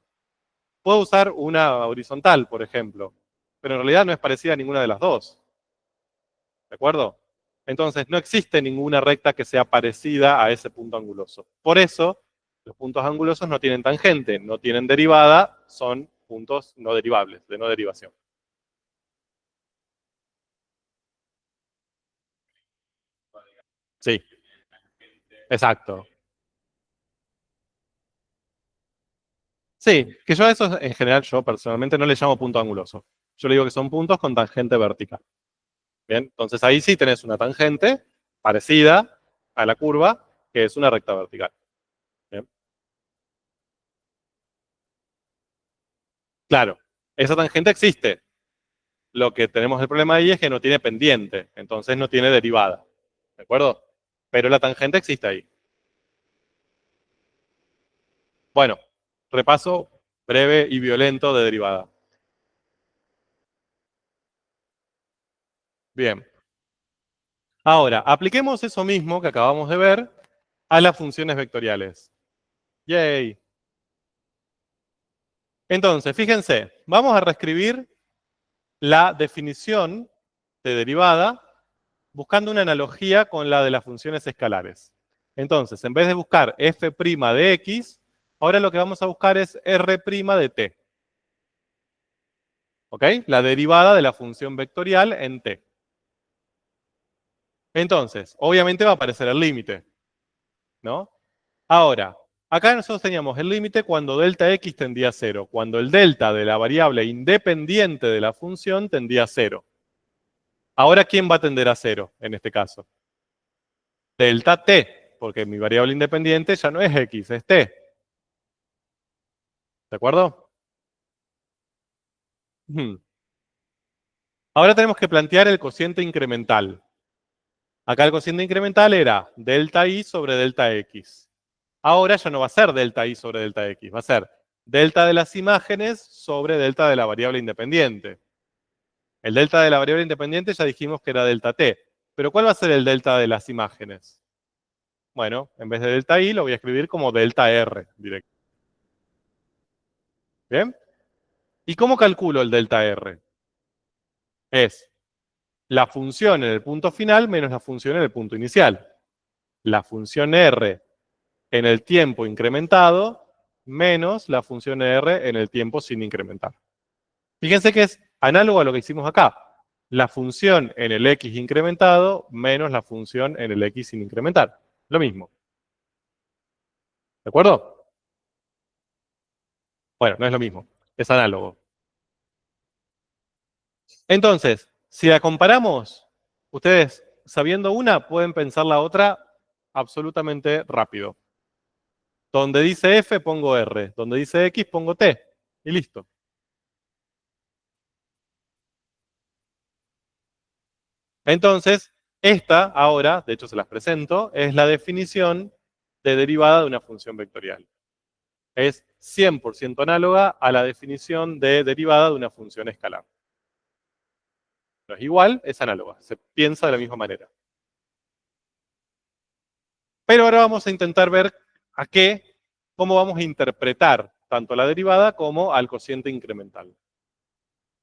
Puedo usar una horizontal, por ejemplo, pero en realidad no es parecida a ninguna de las dos. ¿De acuerdo? Entonces, no existe ninguna recta que sea parecida a ese punto anguloso. Por eso, los puntos angulosos no tienen tangente, no tienen derivada, son puntos no derivables, de no derivación. Sí, exacto. Sí, que yo a eso en general, yo personalmente no le llamo punto anguloso. Yo le digo que son puntos con tangente vertical. Bien, entonces ahí sí tenés una tangente parecida a la curva, que es una recta vertical. Bien. Claro, esa tangente existe. Lo que tenemos el problema ahí es que no tiene pendiente, entonces no tiene derivada. ¿De acuerdo? Pero la tangente existe ahí. Bueno, repaso breve y violento de derivada. Bien. Ahora, apliquemos eso mismo que acabamos de ver a las funciones vectoriales. Yay. Entonces, fíjense, vamos a reescribir la definición de derivada buscando una analogía con la de las funciones escalares. Entonces, en vez de buscar f' de x, ahora lo que vamos a buscar es r' de t. ¿Ok? La derivada de la función vectorial en t. Entonces, obviamente va a aparecer el límite, ¿no? Ahora, acá nosotros teníamos el límite cuando delta x tendía a 0, cuando el delta de la variable independiente de la función tendía a 0. Ahora, ¿quién va a tender a 0 en este caso? Delta t, porque mi variable independiente ya no es x, es t. ¿De acuerdo? Ujú. Ahora tenemos que plantear el cociente incremental. Acá el cociente incremental era delta i sobre delta x. Ahora ya no va a ser delta i sobre delta x, va a ser delta de las imágenes sobre delta de la variable independiente. El delta de la variable independiente ya dijimos que era delta t. Pero ¿cuál va a ser el delta de las imágenes? Bueno, en vez de delta i lo voy a escribir como delta r directo. ¿Bien? ¿Y cómo calculo el delta r? Es la función en el punto final menos la función en el punto inicial. La función r en el tiempo incrementado menos la función r en el tiempo sin incrementar. Fíjense que es análogo a lo que hicimos acá. La función en el x incrementado menos la función en el x sin incrementar. Lo mismo. ¿De acuerdo? Bueno, no es lo mismo. Es análogo. Entonces, si la comparamos, ustedes sabiendo una pueden pensar la otra absolutamente rápido. Donde dice f pongo r, donde dice x pongo t. Y listo. Entonces, esta ahora, de hecho se las presento, es la definición de derivada de una función vectorial. Es 100% análoga a la definición de derivada de una función escalar. No es igual, es análoga. Se piensa de la misma manera. Pero ahora vamos a intentar ver cómo vamos a interpretar tanto la derivada como al cociente incremental.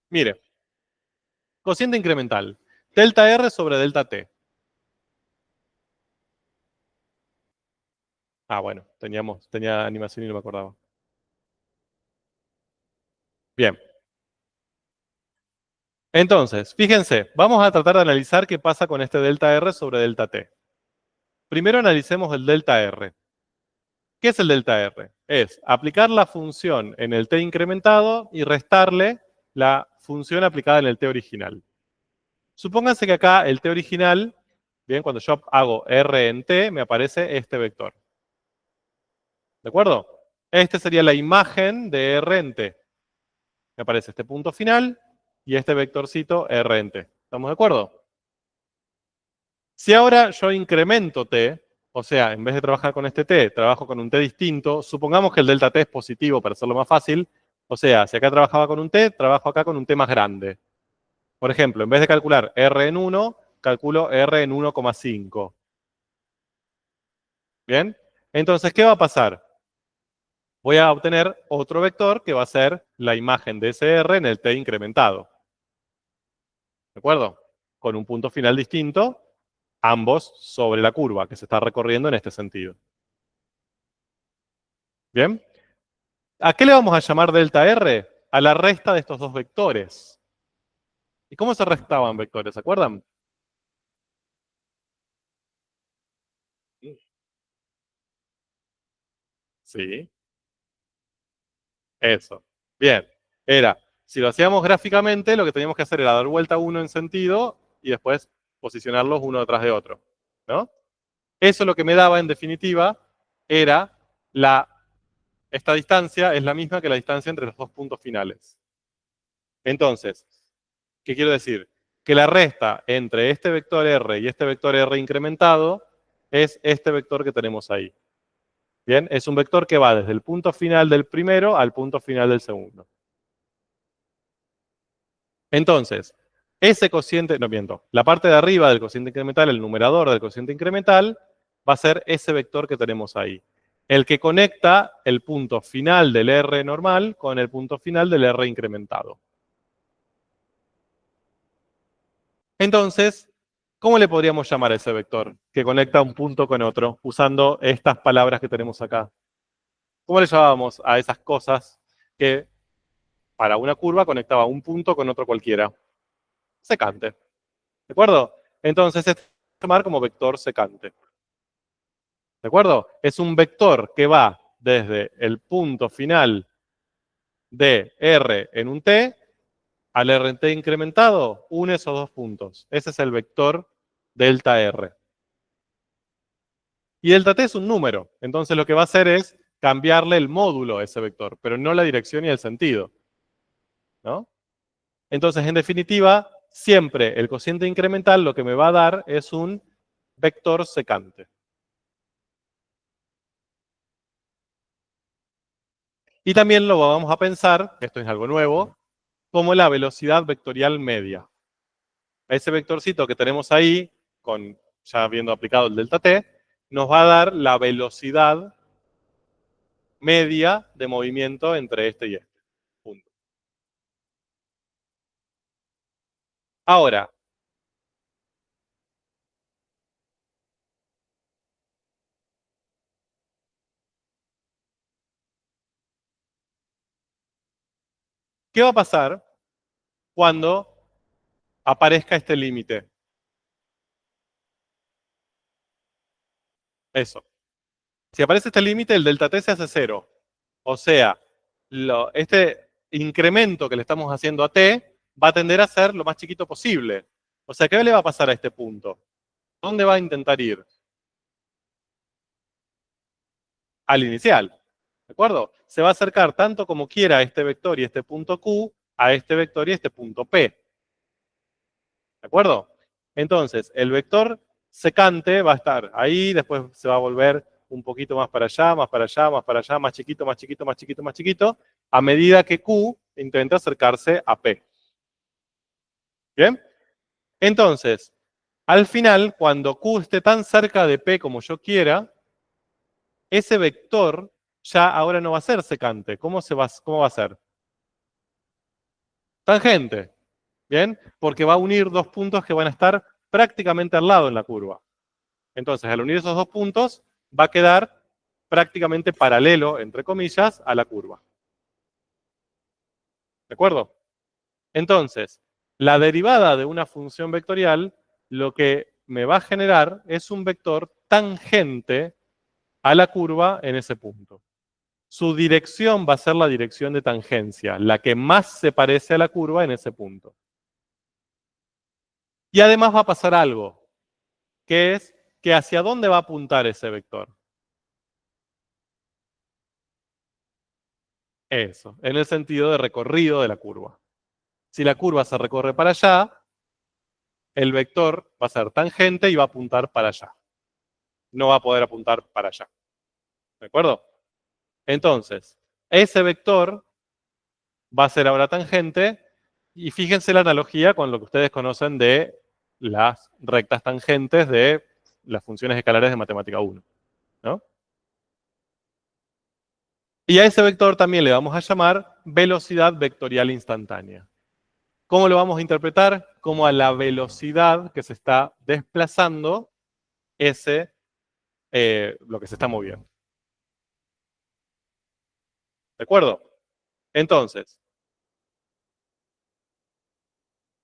Mire, cociente incremental. Delta R sobre delta T. Ah, bueno, tenía animación y no me acordaba. Bien. Entonces, fíjense, vamos a tratar de analizar qué pasa con este delta R sobre delta T. Primero analicemos el delta R. ¿Qué es el delta R? Es aplicar la función en el T incrementado y restarle la función aplicada en el T original. Supónganse que acá el T original, bien, cuando yo hago R en T, me aparece este vector. ¿De acuerdo? Este sería la imagen de R en T. Me aparece este punto final y este vectorcito R en T. ¿Estamos de acuerdo? Si ahora yo incremento T, o sea, en vez de trabajar con este T, trabajo con un T distinto, supongamos que el delta T es positivo para hacerlo más fácil. O sea, si acá trabajaba con un T, trabajo acá con un T más grande. Por ejemplo, en vez de calcular R en 1, calculo R en 1,5. ¿Bien? Entonces, ¿qué va a pasar? Voy a obtener otro vector que va a ser la imagen de ese R en el T incrementado. ¿De acuerdo? Con un punto final distinto, ambos sobre la curva que se está recorriendo en este sentido. ¿Bien? ¿A qué le vamos a llamar delta R? A la resta de estos dos vectores. ¿Y cómo se restaban vectores? ¿Se acuerdan? Sí. Eso. Bien. Era, si lo hacíamos gráficamente, lo que teníamos que hacer era dar vuelta uno en sentido y después posicionarlos uno detrás de otro, ¿no? Eso lo que me daba, en definitiva, era esta distancia es la misma que la distancia entre los dos puntos finales. Entonces, ¿qué quiero decir? Que la resta entre este vector R y este vector R incrementado es este vector que tenemos ahí. Bien, es un vector que va desde el punto final del primero al punto final del segundo. Entonces, ese cociente, no miento, la parte de arriba del cociente incremental, el numerador del cociente incremental, va a ser ese vector que tenemos ahí. El que conecta el punto final del R normal con el punto final del R incrementado. Entonces, ¿cómo le podríamos llamar a ese vector que conecta un punto con otro usando estas palabras que tenemos acá? ¿Cómo le llamábamos a esas cosas que para una curva conectaba un punto con otro cualquiera? Secante. ¿De acuerdo? Entonces, este se llamar como vector secante. ¿De acuerdo? Es un vector que va desde el punto final de R en un T al RT incrementado, une esos dos puntos. Ese es el vector delta R. Y delta T es un número. Entonces lo que va a hacer es cambiarle el módulo a ese vector, pero no la dirección y el sentido, ¿no? Entonces, en definitiva, siempre el cociente incremental lo que me va a dar es un vector secante. Y también lo vamos a pensar, esto es algo nuevo, como la velocidad vectorial media. Ese vectorcito que tenemos ahí, ya habiendo aplicado el delta t, nos va a dar la velocidad media de movimiento entre este y este punto. Ahora, ¿qué va a pasar cuando aparezca este límite? Eso. Si aparece este límite, el delta t se hace cero. O sea, este incremento que le estamos haciendo a t va a tender a ser lo más chiquito posible. O sea, ¿qué le va a pasar a este punto? ¿Dónde va a intentar ir? Al inicial. ¿De acuerdo? Se va a acercar tanto como quiera este vector y este punto Q a este vector y este punto P. ¿De acuerdo? Entonces, el vector secante va a estar ahí, después se va a volver un poquito más para allá, más para allá, más para allá, más chiquito, más chiquito, más chiquito, más chiquito, a medida que Q intenta acercarse a P. ¿Bien? Entonces, al final, cuando Q esté tan cerca de P como yo quiera, ese vector ya ahora no va a ser secante. ¿Cómo va a ser? Tangente. ¿Bien? Porque va a unir dos puntos que van a estar prácticamente al lado en la curva. Entonces, al unir esos dos puntos, va a quedar prácticamente paralelo, entre comillas, a la curva. ¿De acuerdo? Entonces, la derivada de una función vectorial, lo que me va a generar es un vector tangente a la curva en ese punto. Su dirección va a ser la dirección de tangencia, la que más se parece a la curva en ese punto. Y además va a pasar algo, que es que hacia dónde va a apuntar ese vector. Eso, en el sentido de recorrido de la curva. Si la curva se recorre para allá, el vector va a ser tangente y va a apuntar para allá. No va a poder apuntar para allá. ¿De acuerdo? Entonces, ese vector va a ser ahora tangente y fíjense la analogía con lo que ustedes conocen de las rectas tangentes de las funciones escalares de matemática 1, ¿no? Y a ese vector también le vamos a llamar velocidad vectorial instantánea. ¿Cómo lo vamos a interpretar? Como a la velocidad que se está desplazando lo que se está moviendo. ¿De acuerdo? Entonces,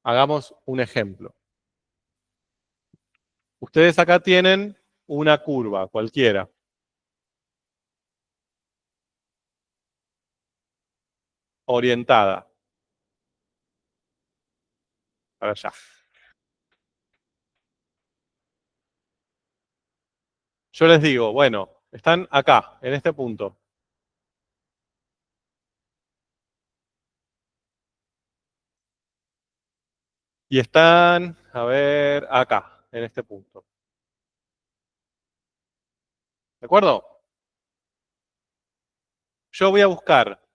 hagamos un ejemplo. Ustedes acá tienen una curva cualquiera. orientada para allá. Yo les digo, bueno, están acá, en este punto. Y están, a ver, acá, en este punto. ¿De acuerdo? Yo voy a buscar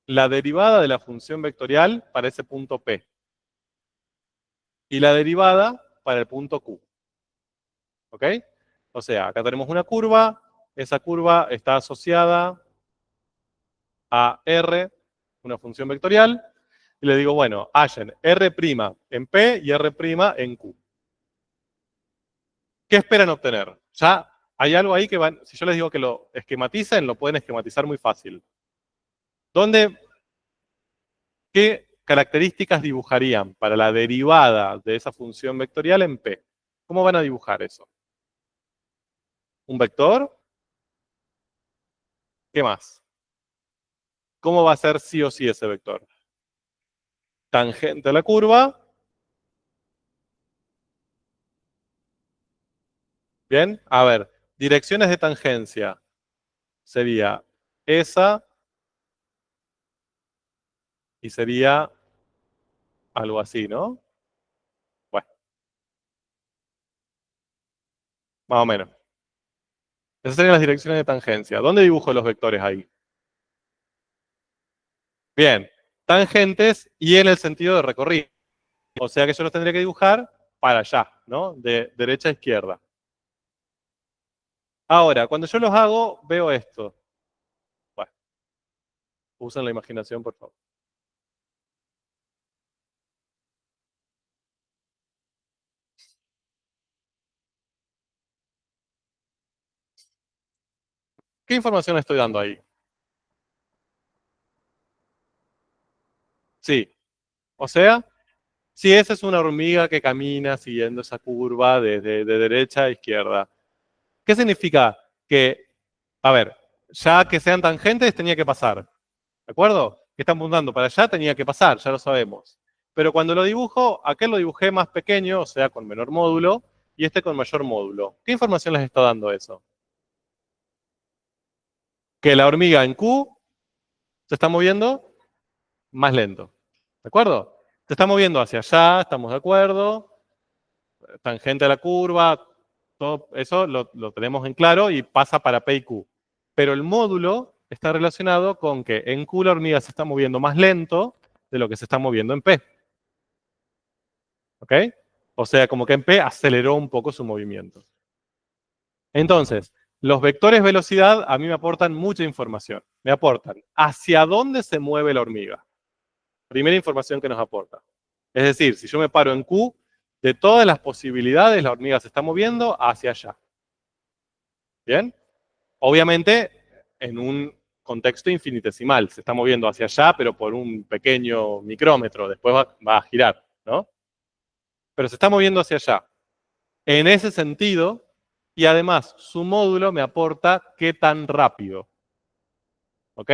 la derivada de la función vectorial para ese punto P. Y la derivada para el punto Q. ¿Ok? O sea, acá tenemos una curva. Esa curva está asociada a R, una función vectorial. Y le digo, bueno, hallen R' en P y R' en Q. ¿Qué esperan obtener? Ya hay algo ahí que van, si yo les digo que lo esquematicen, lo pueden esquematizar muy fácil. ¿Qué características dibujarían para la derivada de esa función vectorial en P? ¿Cómo van a dibujar eso? ¿Un vector? ¿Qué más? ¿Cómo va a ser sí o sí ese vector? Tangente a la curva. Bien, a ver, direcciones de tangencia. Sería esa y sería algo así, ¿no? Bueno, más o menos. Esas serían las direcciones de tangencia. ¿Dónde dibujo los vectores ahí? Bien, tangentes y en el sentido de recorrido. O sea que yo los tendría que dibujar para allá, ¿no? De derecha a izquierda. Ahora, cuando yo los hago, veo esto. Bueno, usen la imaginación, por favor. ¿Qué información estoy dando ahí? Sí. O sea, si esa es una hormiga que camina siguiendo esa curva de derecha a izquierda. ¿Qué significa? Que, a ver, ya que sean tangentes tenía que pasar. ¿De acuerdo? Que están apuntando para allá tenía que pasar, ya lo sabemos. Pero cuando lo dibujo, aquel lo dibujé más pequeño, o sea, con menor módulo, y este con mayor módulo. ¿Qué información les está dando eso? Que la hormiga en Q se está moviendo más lento. ¿De acuerdo? Se está moviendo hacia allá, estamos de acuerdo. Tangente a la curva, todo eso lo tenemos en claro y pasa para P y Q. Pero el módulo está relacionado con que en Q la hormiga se está moviendo más lento de lo que se está moviendo en P. ¿Ok? O sea, como que en P aceleró un poco su movimiento. Entonces, los vectores velocidad a mí me aportan mucha información. Me aportan hacia dónde se mueve la hormiga. Primera información que nos aporta. Es decir, si yo me paro en Q, de todas las posibilidades, la hormiga se está moviendo hacia allá. ¿Bien? Obviamente, en un contexto infinitesimal. Se está moviendo hacia allá, pero por un pequeño micrómetro. Después va a girar, ¿no? Pero se está moviendo hacia allá. En ese sentido, y además su módulo me aporta qué tan rápido. ¿Ok?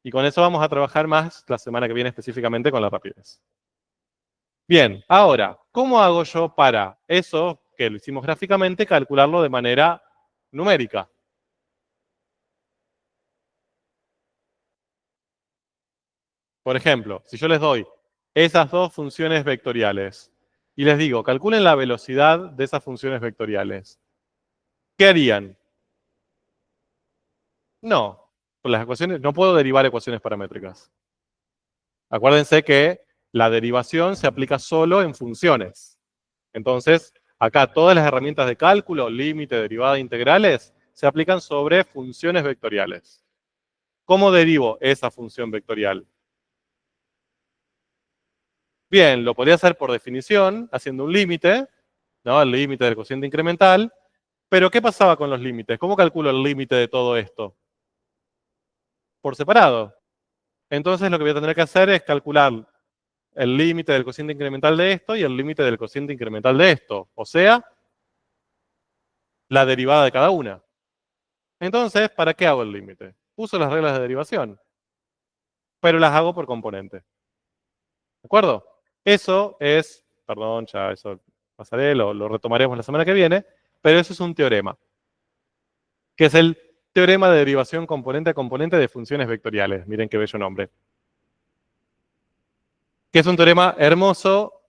Y con eso vamos a trabajar más la semana que viene específicamente con la rapidez. Bien, ahora, ¿cómo hago yo para eso, que lo hicimos gráficamente, calcularlo de manera numérica? Por ejemplo, si yo les doy esas dos funciones vectoriales y les digo, calculen la velocidad de esas funciones vectoriales, ¿qué harían? No, por las ecuaciones, no puedo derivar ecuaciones paramétricas. Acuérdense que la derivación se aplica solo en funciones. Entonces, acá todas las herramientas de cálculo, límite, derivada, integrales, se aplican sobre funciones vectoriales. ¿Cómo derivo esa función vectorial? Bien, lo podría hacer por definición, haciendo un límite, ¿no? El límite del cociente incremental. Pero, ¿qué pasaba con los límites? ¿Cómo calculo el límite de todo esto? Por separado. Entonces, lo que voy a tener que hacer es calcular el límite del cociente incremental de esto y el límite del cociente incremental de esto. O sea, la derivada de cada una. Entonces, ¿para qué hago el límite? Uso las reglas de derivación. pero las hago por componente. ¿De acuerdo? Eso es, perdón, ya eso pasaré, lo retomaremos la semana que viene, pero eso es un teorema, que es el teorema de derivación componente a componente de funciones vectoriales. Miren qué bello nombre. Que es un teorema hermoso,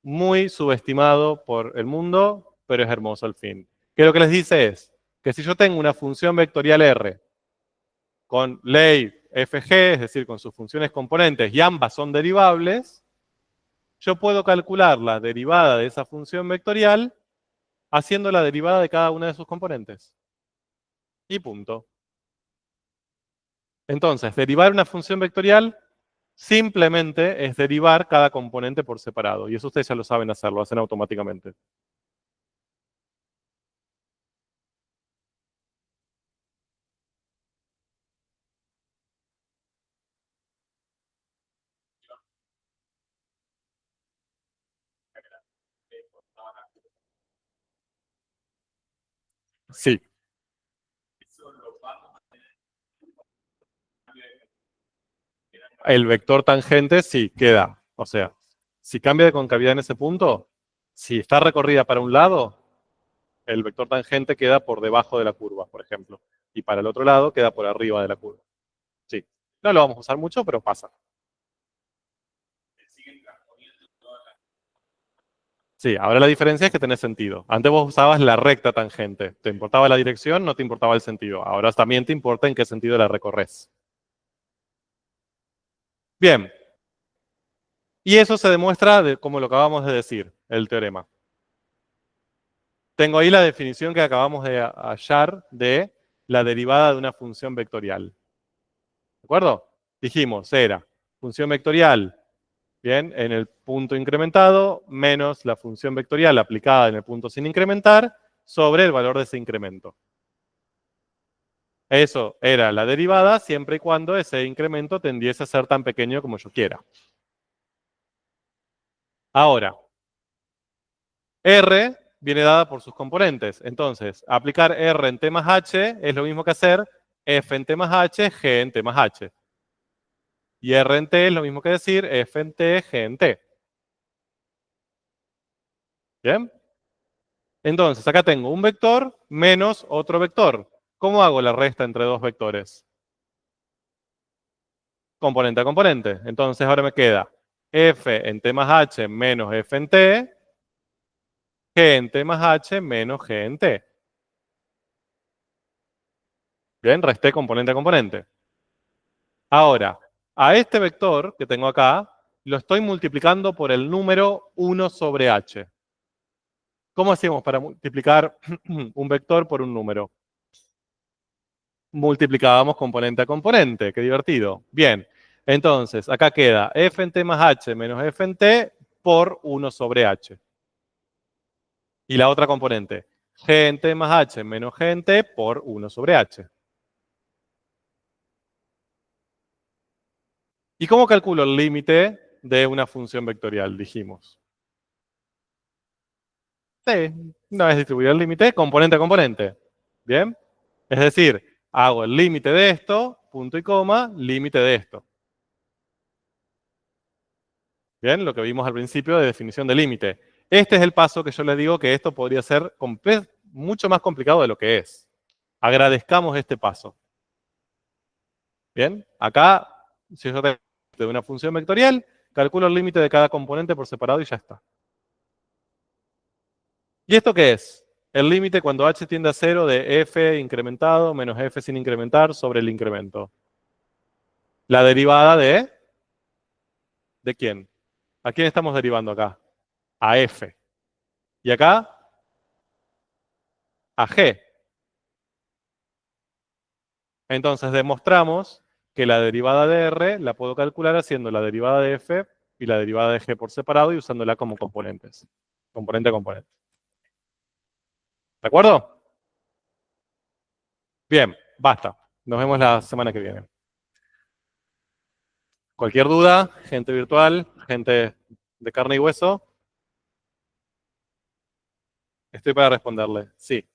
muy subestimado por el mundo, pero es hermoso al fin. Que lo que les dice es que si yo tengo una función vectorial R con ley fg, es decir, con sus funciones componentes, y ambas son derivables, yo puedo calcular la derivada de esa función vectorial haciendo la derivada de cada una de sus componentes. Y punto. Entonces, derivar una función vectorial simplemente es derivar cada componente por separado. Y eso ustedes ya lo saben hacer, lo hacen automáticamente. Sí. El vector tangente sí queda. O sea, si cambia de concavidad en ese punto, si está recorrida para un lado, el vector tangente queda por debajo de la curva, por ejemplo. Y para el otro lado queda por arriba de la curva. Sí. No lo vamos a usar mucho, pero pasa. Sí, ahora la diferencia es que tenés sentido. Antes vos usabas la recta tangente. Te importaba la dirección, no te importaba el sentido. Ahora también te importa en qué sentido la recorres. Bien. Y eso se demuestra como lo acabamos de decir, el teorema. Tengo ahí la definición que acabamos de hallar de la derivada de una función vectorial. ¿De acuerdo? Dijimos, era función vectorial, bien, en el punto incrementado, menos la función vectorial aplicada en el punto sin incrementar, sobre el valor de ese incremento. Eso era la derivada siempre y cuando ese incremento tendiese a ser tan pequeño como yo quiera. Ahora, R viene dada por sus componentes. Entonces, aplicar R en T más H es lo mismo que hacer F en T más H, G en T más H. Y R en T es lo mismo que decir F en T, G en T. ¿Bien? Entonces, acá tengo un vector menos otro vector. ¿Cómo hago la resta entre dos vectores? Componente a componente. Entonces, ahora me queda F en T más H menos F en T, G en T más H menos G en T. Bien, resté componente a componente. Ahora, a este vector que tengo acá, lo estoy multiplicando por el número 1 sobre h. ¿Cómo hacemos para multiplicar un vector por un número? Multiplicábamos componente a componente. Qué divertido. Bien, entonces acá queda f en t más h menos f en t por 1 sobre h. Y la otra componente, g en t más h menos g en t por 1 sobre h. ¿Y cómo calculo el límite de una función vectorial? Dijimos. Sí, una vez distribuido el límite, componente a componente. ¿Bien? Es decir, hago el límite de esto, punto y coma, límite de esto. ¿Bien? Lo que vimos al principio de definición de límite. Este es el paso que yo les digo que esto podría ser mucho más complicado de lo que es. Agradezcamos este paso. ¿Bien? Acá, si yo tengo de una función vectorial, calculo el límite de cada componente por separado y ya está. ¿Y esto qué es? El límite cuando h tiende a 0 de f incrementado menos f sin incrementar sobre el incremento. La derivada de... ¿De quién? ¿A quién estamos derivando acá? A f. ¿Y acá? A g. Entonces demostramos que la derivada de r la puedo calcular haciendo la derivada de f y la derivada de g por separado y usándola como componentes. Componente a componente. ¿De acuerdo? Bien, basta. Nos vemos la semana que viene. Cualquier duda, gente virtual, gente de carne y hueso, estoy para responderle. Sí.